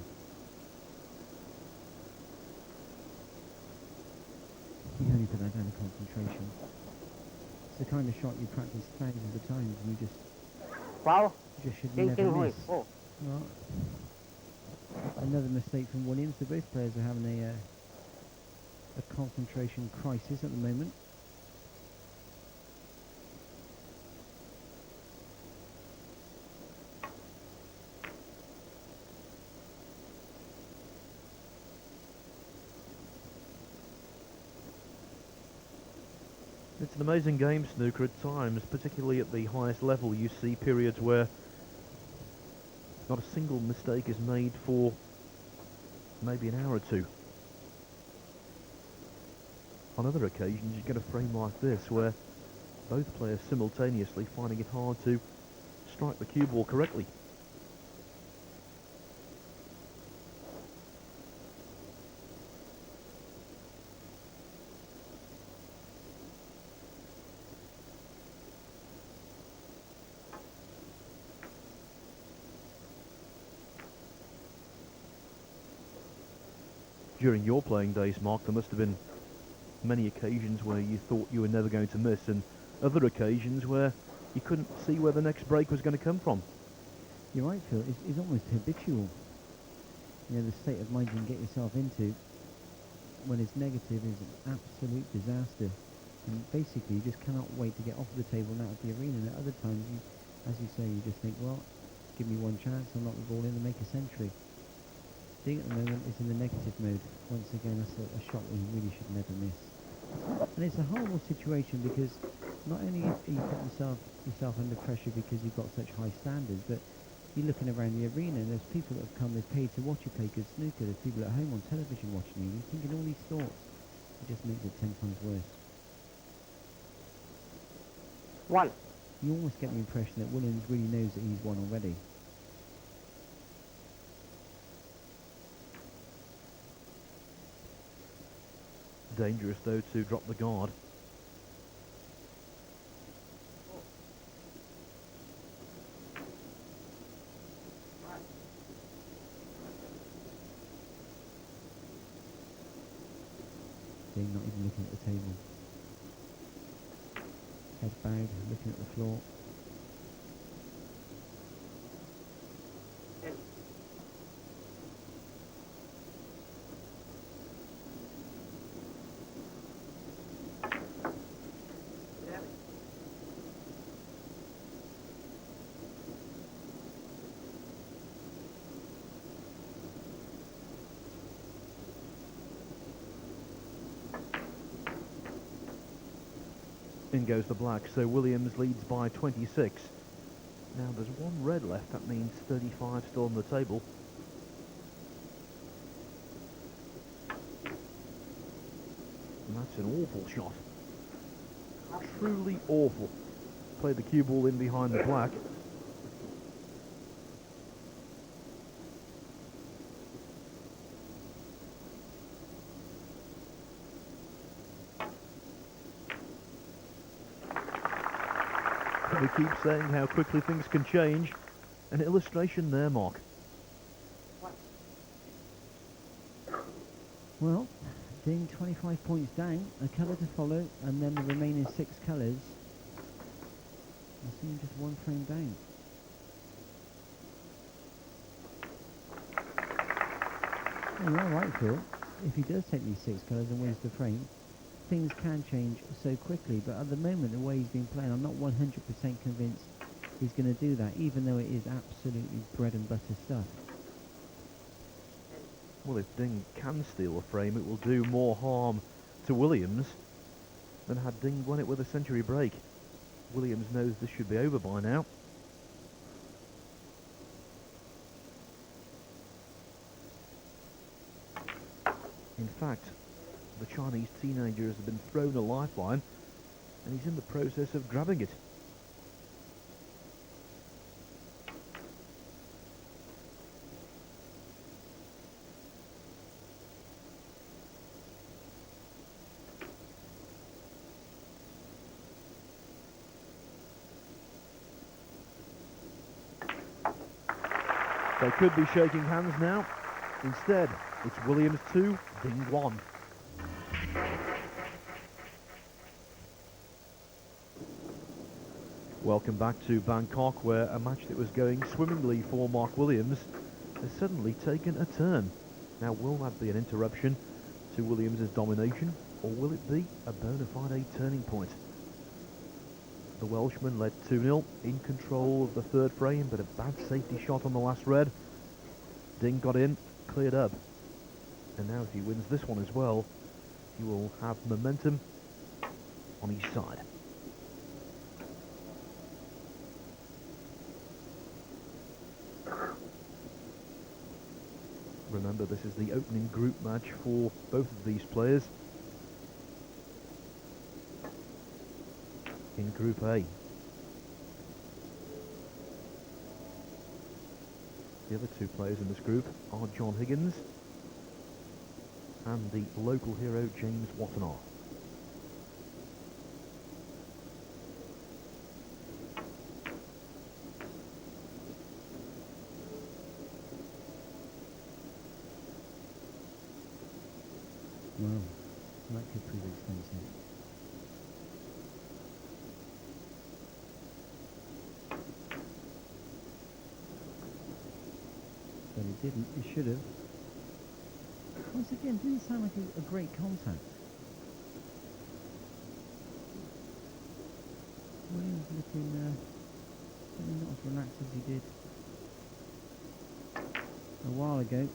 You only put that down to concentration. It's the kind of shot you practice thousands of times and you just should never
Junhui.
miss.
4.
Well, another mistake from Williams. So both players are having a concentration crisis at the moment.
It's an amazing game, snooker, at times, particularly at the highest level. You see periods where not a single mistake is made for maybe an hour or two. On other occasions, you get a frame like this where both players simultaneously finding it hard to strike the cue ball correctly. During your playing days, Mark, there must have been many occasions where you thought you were never going to miss, and other occasions where you couldn't see where the next break was going to come from.
You're right, Phil. It's almost habitual. You know, the state of mind you can get yourself into when it's negative is an absolute disaster. And basically, you just cannot wait to get off the table and out of the arena. And at other times, as you say, you just think, well, give me one chance, I'll knock the ball in and make a century. Ding at the moment is in the negative mode. Once again, that's a shot we really should never miss. And it's a horrible situation because not only are you put yourself under pressure because you've got such high standards, but you're looking around the arena and there's people that have come, they've paid to watch you play good snooker, there's people at home on television watching you, you're thinking all these thoughts. It just makes it 10 times worse.
1.
You almost get the impression that Williams really knows that he's won already.
Dangerous, though, to drop the guard.
Ding not even looking at the table. Head bowed, looking at the floor.
In goes the black, so Williams leads by 26. Now there's one red left, that means 35 still on the table. And that's an awful shot. Truly awful. Played the cue ball in behind the black. We keep saying how quickly things can change. An illustration there, Mark.
Well, Ding 25 points down, a colour to follow, and then the remaining 6 colours. I see him just one frame down. Oh, you're alright, Phil. If he does take these 6 colours and wins the frame, things can change so quickly, but at the moment, the way he's been playing, I'm not 100% convinced he's going to do that, even though it is absolutely bread and butter stuff.
Well, if Ding can steal a frame, it will do more harm to Williams than had Ding won it with a century break. Williams knows this should be over by now. In fact, the Chinese teenager has been thrown a lifeline, and he's in the process of grabbing it. They could be shaking hands now. Instead, it's Williams 2, Ding 1. Welcome back to Bangkok, where a match that was going swimmingly for Mark Williams has suddenly taken a turn. Now, will that be an interruption to Williams' domination, or will it be a bona fide turning point? The Welshman led 2-0, in control of the third frame, but a bad safety shot on the last red. Ding got in, cleared up. And now if he wins this one as well, he will have momentum on his side. Remember, this is the opening group match for both of these players. In Group A. The other two players in this group are John Higgins and the local hero James Wattana.
Well, that could prove expensive. But it didn't, it should have. Once again, didn't sound like a great contact. Williams looking certainly not as relaxed as he did a while ago.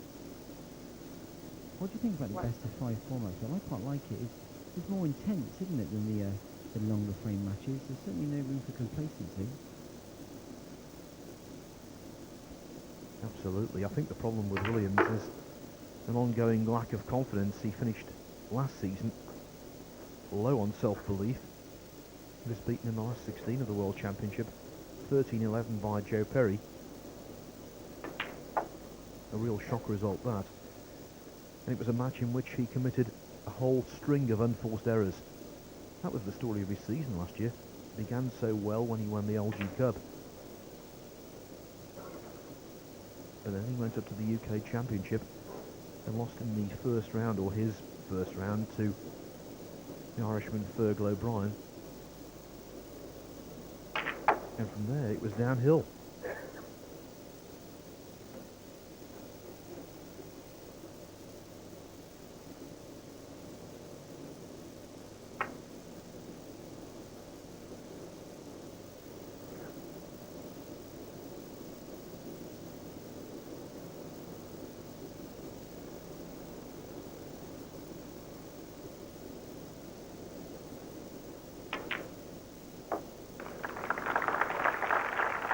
What do you think about the best of 5 format? Well, I quite like it. It's more intense, isn't it, than the longer frame matches? There's certainly no room for complacency.
Absolutely. I think the problem with Williams is an ongoing lack of confidence. He finished last season low on self-belief. He was beaten in the last 16 of the World Championship, 13-11 by Joe Perry. A real shock result, that. And it was a match in which he committed a whole string of unforced errors. That was the story of his season last year. It began so well when he won the LG Cup. But then he went up to the UK Championship and lost in the first round, or his first round, to the Irishman Fergal O'Brien. And from there it was downhill.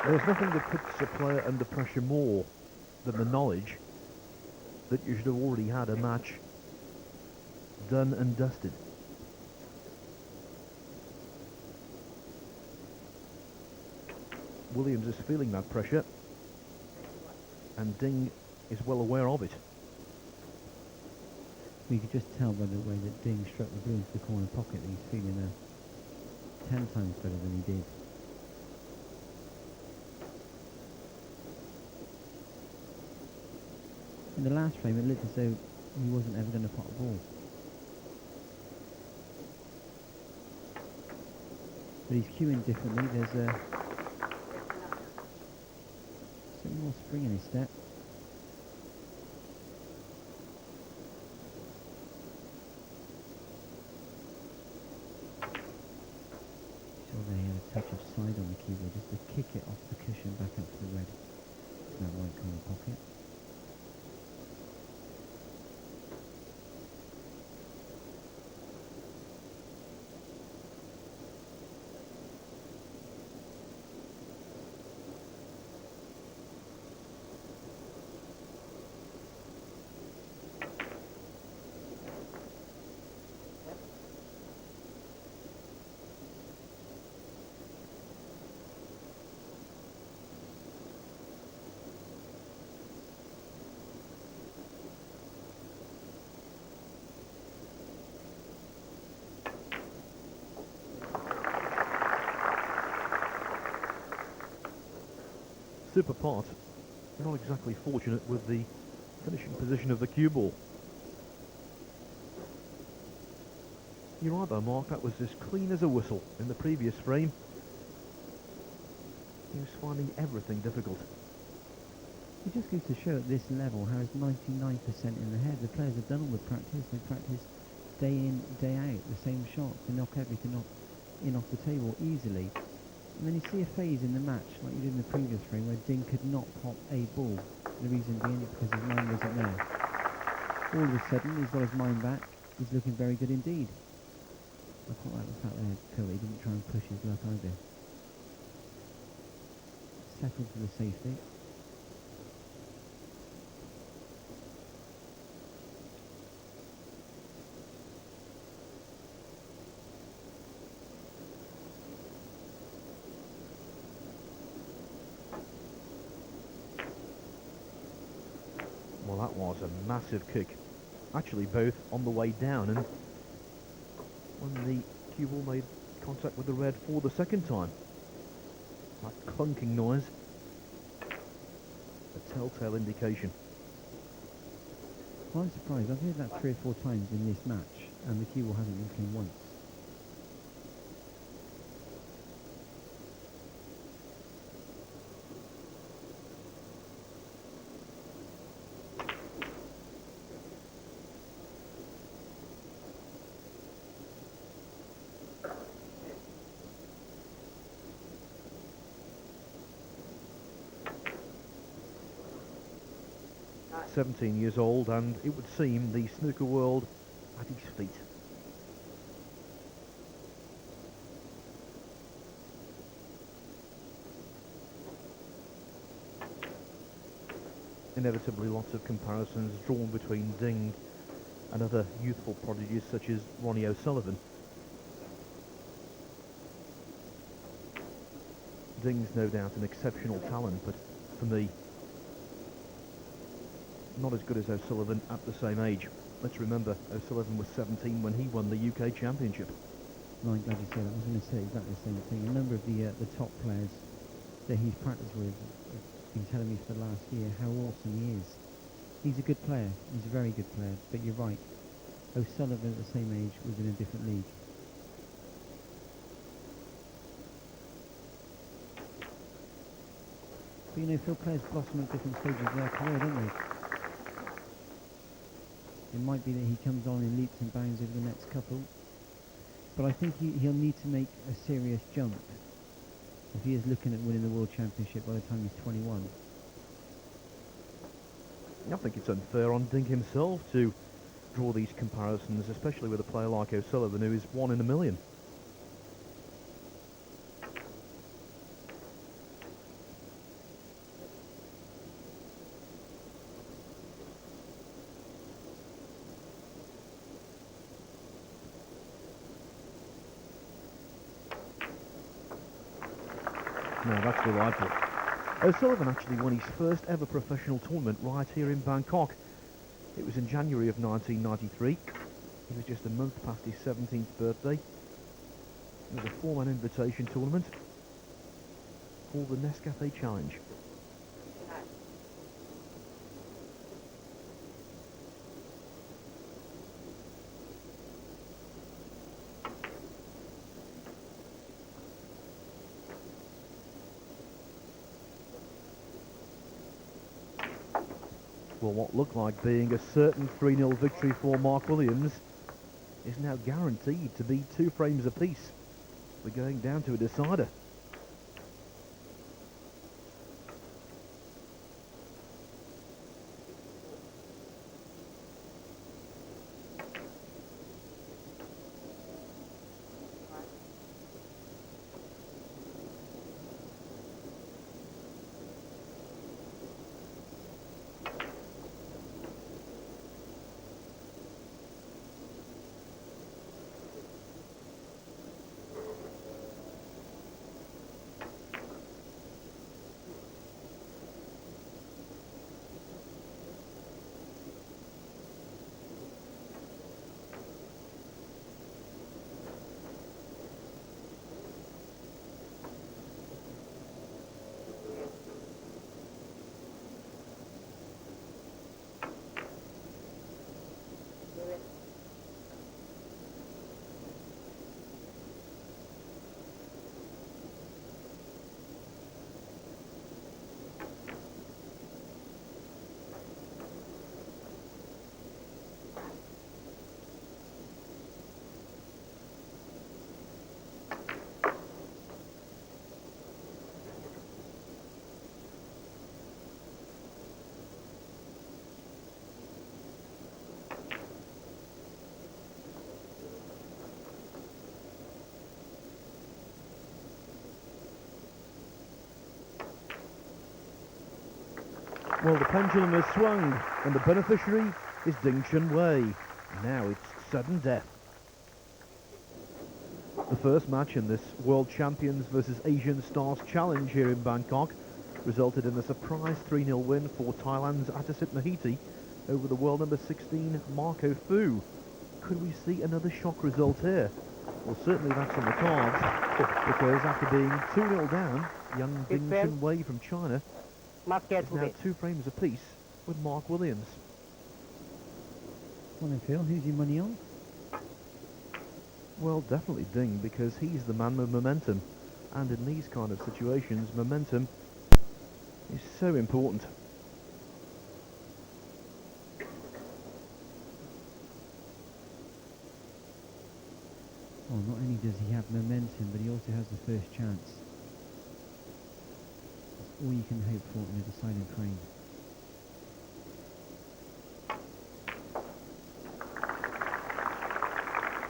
There's nothing that puts a player under pressure more than the knowledge that you should have already had a match done and dusted. Williams is feeling that pressure, and Ding is well aware of it.
You could just tell by the way that Ding struck the blue into the corner pocket that he's feeling 10 times better than he did. In the last frame, it looked as though he wasn't ever going to pot a ball. But he's cueing differently. There's some more spring in his step. So there he had a touch of side on the keyboard just to kick it off the cushion back up to the red. That white corner pocket.
Super pot, not exactly fortunate with the finishing position of the cue ball. You're right though, Mark, that was as clean as a whistle in the previous frame. He was finding everything difficult.
It just goes to show at this level how it's 99% in the head. The players have done all the practice. They practice day in, day out, the same shots to knock everything off the table easily. And then you see a phase in the match, like you did in the previous frame, where Ding could not pop a ball. The reason being because his mind wasn't there. All of a sudden, he's got his mind back. He's looking very good indeed. I quite like the fact there, Phil, he didn't try and push his luck either. Settled for the safety.
Well, that was a massive kick. Actually, both on the way down, and when the cue ball made contact with the red for the second time. That clunking noise. A telltale indication.
Well, I'm surprised. I've heard that 3 or 4 times in this match, and the cue ball hasn't been clean once.
At 17 years old, and it would seem the snooker world at his feet. Inevitably, lots of comparisons drawn between Ding and other youthful prodigies such as Ronnie O'Sullivan. Ding's no doubt an exceptional talent, but for me, not as good as O'Sullivan at the same age. Let's remember, O'Sullivan was 17 when he won the UK Championship.
No, I'm glad you said that. I was going to say exactly the same thing. A number of the top players that he's practiced with have been telling me for the last year how awesome he is. He's a good player. He's a very good player. But you're right. O'Sullivan at the same age was in a different league. But you know, Phil, players blossom at different stages of their career, don't they? It might be that he comes on in leaps and bounds over the next couple, but I think he'll need to make a serious jump if he is looking at winning the World Championship by the time he's 21.
I think it's unfair on Ding himself to draw these comparisons, especially with a player like O'Sullivan, who is 1 in a million. No, that's delightful. O'Sullivan actually won his first ever professional tournament right here in Bangkok. It was in January of 1993. He was just a month past his 17th birthday. It was a 4-man invitation tournament called the Nescafe Challenge. Well, what looked like being a certain 3-0 victory for Mark Williams is now guaranteed to be 2 frames apiece. We're going down to a decider. Well, the pendulum has swung, and the beneficiary is Ding Junhui. Now it's sudden death. The first match in this World Champions versus Asian Stars Challenge here in Bangkok resulted in a surprise 3-0 win for Thailand's Atthasit Mahiti over the world number 16 Marco Fu. Could we see another shock result here? Well, certainly that's on the cards, because after being 2-0 down, young Ding Junhui from China is now 2 frames apiece with Mark Williams.
Well then, Phil, who's your money on?
Well, definitely Ding, because he's the man with momentum. And in these kind of situations, momentum is so important.
Well, not only does he have momentum, but he also has the first chance. That's all you can hope for in a deciding frame.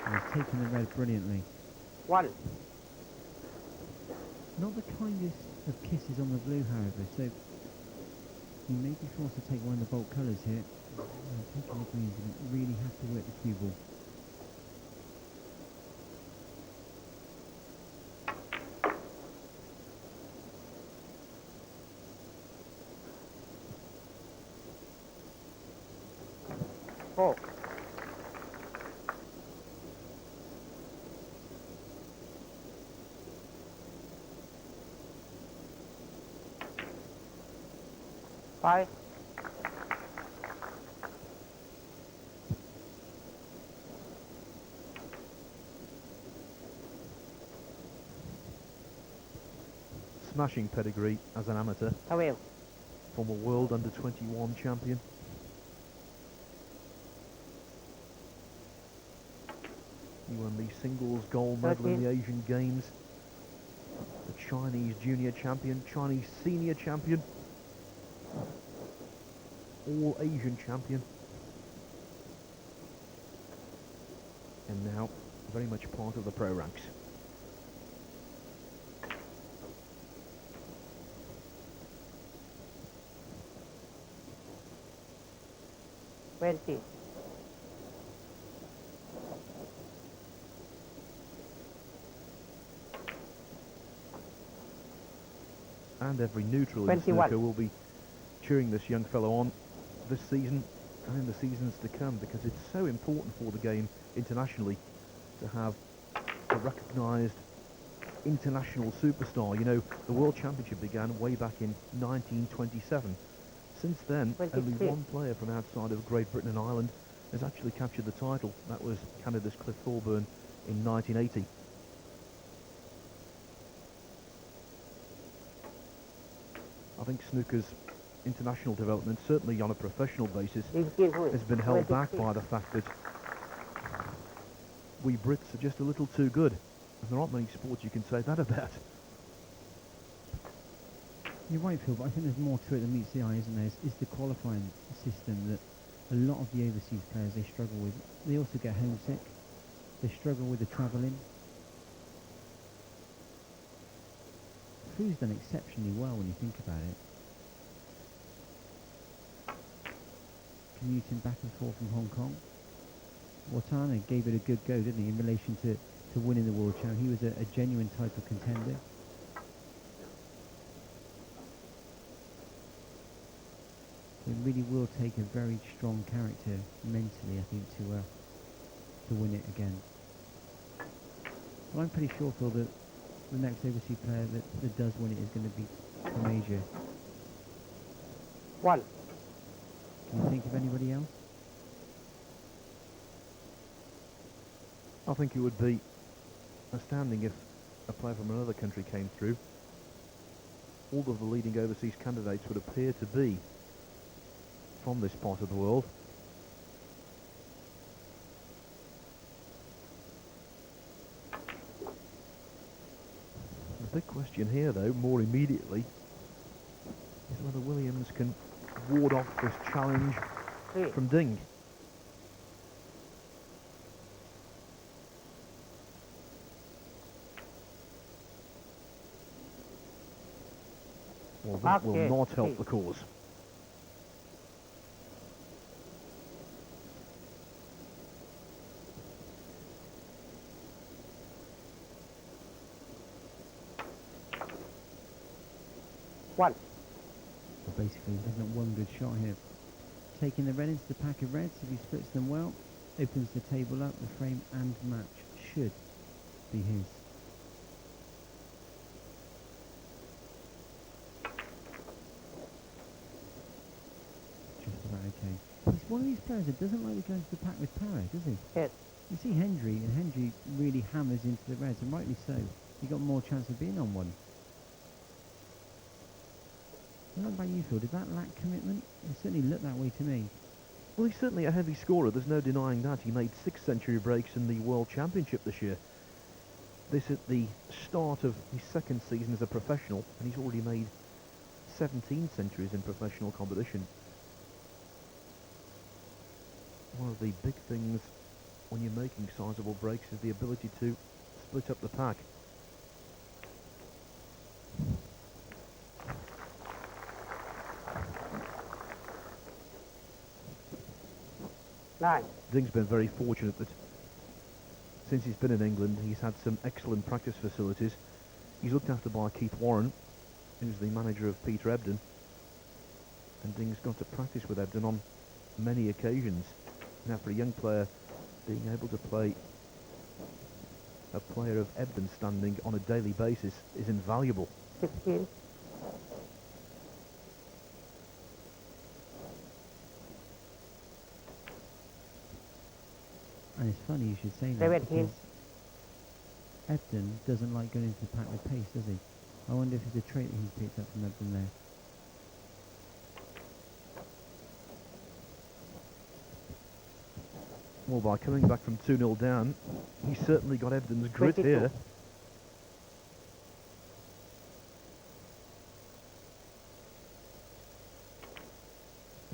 And he's taken the red brilliantly.
One.
Not the kindest of kisses on the blue, however, so he may be forced to take one of the bolt colours here. Taking the greens, didn't really have to work the cue ball.
Four. Five.
smashing pedigree as an amateur,
12.
former world under-21 champion. He won the singles gold medal in the Asian Games, the Chinese junior champion, Chinese senior champion, all Asian champion, and now very much part of the pro ranks.
Twenty.
And every neutral in
21.
snooker will be cheering this young fellow on this season and in the seasons to come, because it's so important for the game internationally to have a recognised international superstar. You know, the World Championship began way back in 1927. Since then,
22.
only one player from outside of Great Britain and Ireland has actually captured the title. That was Canada's Cliff Thorburn in 1980. I think snooker's international development, certainly on a professional basis, has been held back by the fact that we Brits are just a little too good. And there aren't many sports you can say that about.
You're right, Phil, but I think there's more to it than meets the eye, isn't there? It's the qualifying system that a lot of the overseas players, they struggle with. They also get homesick. They struggle with the travelling. Fu's done exceptionally well when you think about it. Commuting back and forth from Hong Kong. Wattana gave it a good go, didn't he, in relation to winning the World Champ. He was a genuine type of contender. It really will take a very strong character mentally, I think, to win it again. But I'm pretty sure, Phil, that the next overseas player that does win it is going to be from Asia.
1.
Can you think of anybody else?
I think it would be astounding if a player from another country came through. All of the leading overseas candidates would appear to be from this part of the world. The big question here, though, more immediately, is whether Williams can ward off this challenge
3.
from Ding. Well, that will not help the cause.
One.
Well, basically, he hasn't one good shot here. Taking the red into the pack of reds, if he splits them well, opens the table up, the frame and match should be his. Just about okay. He's one of these players that doesn't like to go into the pack with power, does he?
Yes.
You see Hendry, and Hendry really hammers into the reds, and rightly so. He got more chance of being on one. I don't know about you, Phil, did that lack commitment? It certainly looked that way to me.
Well, he's certainly a heavy scorer, there's no denying that. He made 6 century breaks in the World Championship this year. This is the start of his second season as a professional, and he's already made 17 centuries in professional competition. One of the big things when you're making sizable breaks is the ability to split up the pack.
Nine.
Ding's been very fortunate that since he's been in England, he's had some excellent practice facilities. He's looked after by Keith Warren, who's the manager of Peter Ebden, and Ding's got to practice with Ebden on many occasions. Now, for a young player, being able to play a player of Ebden's standing on a daily basis is invaluable.
16.
And it's funny you should say that,
17.
because Ebden doesn't like going into the pack with pace, does he? I wonder if it's a trait that he's picked up from Ebden there.
Well, by coming back from 2-0 down, he certainly got Ebden's grit
22.
here.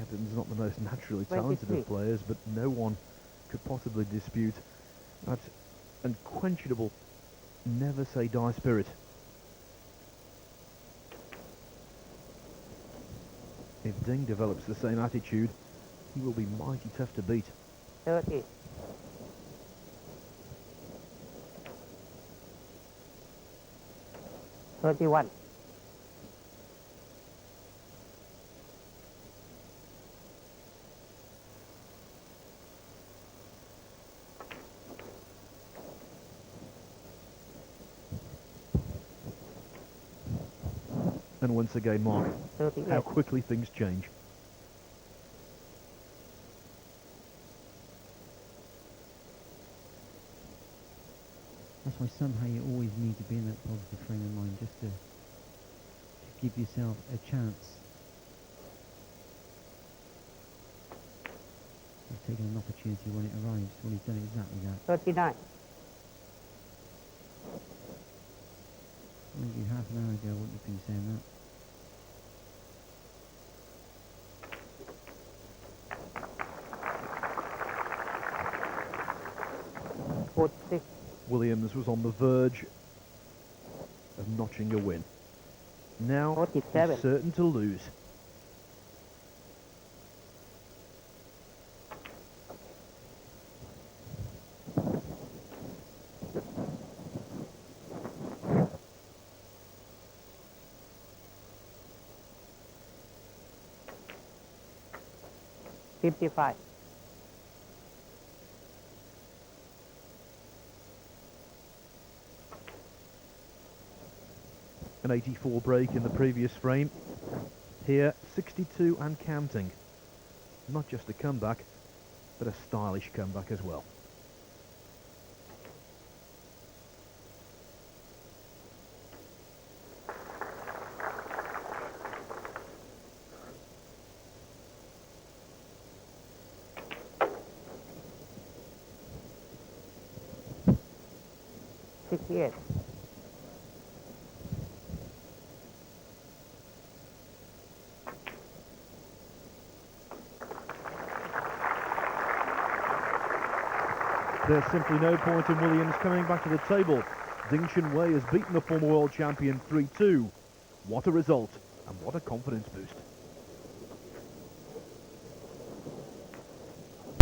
Ebden's not the most naturally talented
23.
of players, but no one could possibly dispute that unquenchable, never say die spirit. If Ding develops the same attitude, he will be mighty tough to beat.
30. 31.
And once again, Mark,
38.
how quickly things change.
That's why somehow you always need to be in that positive frame of mind, just to give yourself a chance. He's taken an opportunity when it arrives. Well, he's done exactly that.
39.
I think you half an hour ago wouldn't have been saying that.
Williams was on the verge of notching a win. Now
47.
he's certain to lose.
$55.
An 84 break in the previous frame. Here, 62 and counting. Not just a comeback, but a stylish comeback as well.
$68.
There's simply no point in Williams coming back to the table. Junhui has beaten the former world champion 3-2. What a result, and what a confidence boost.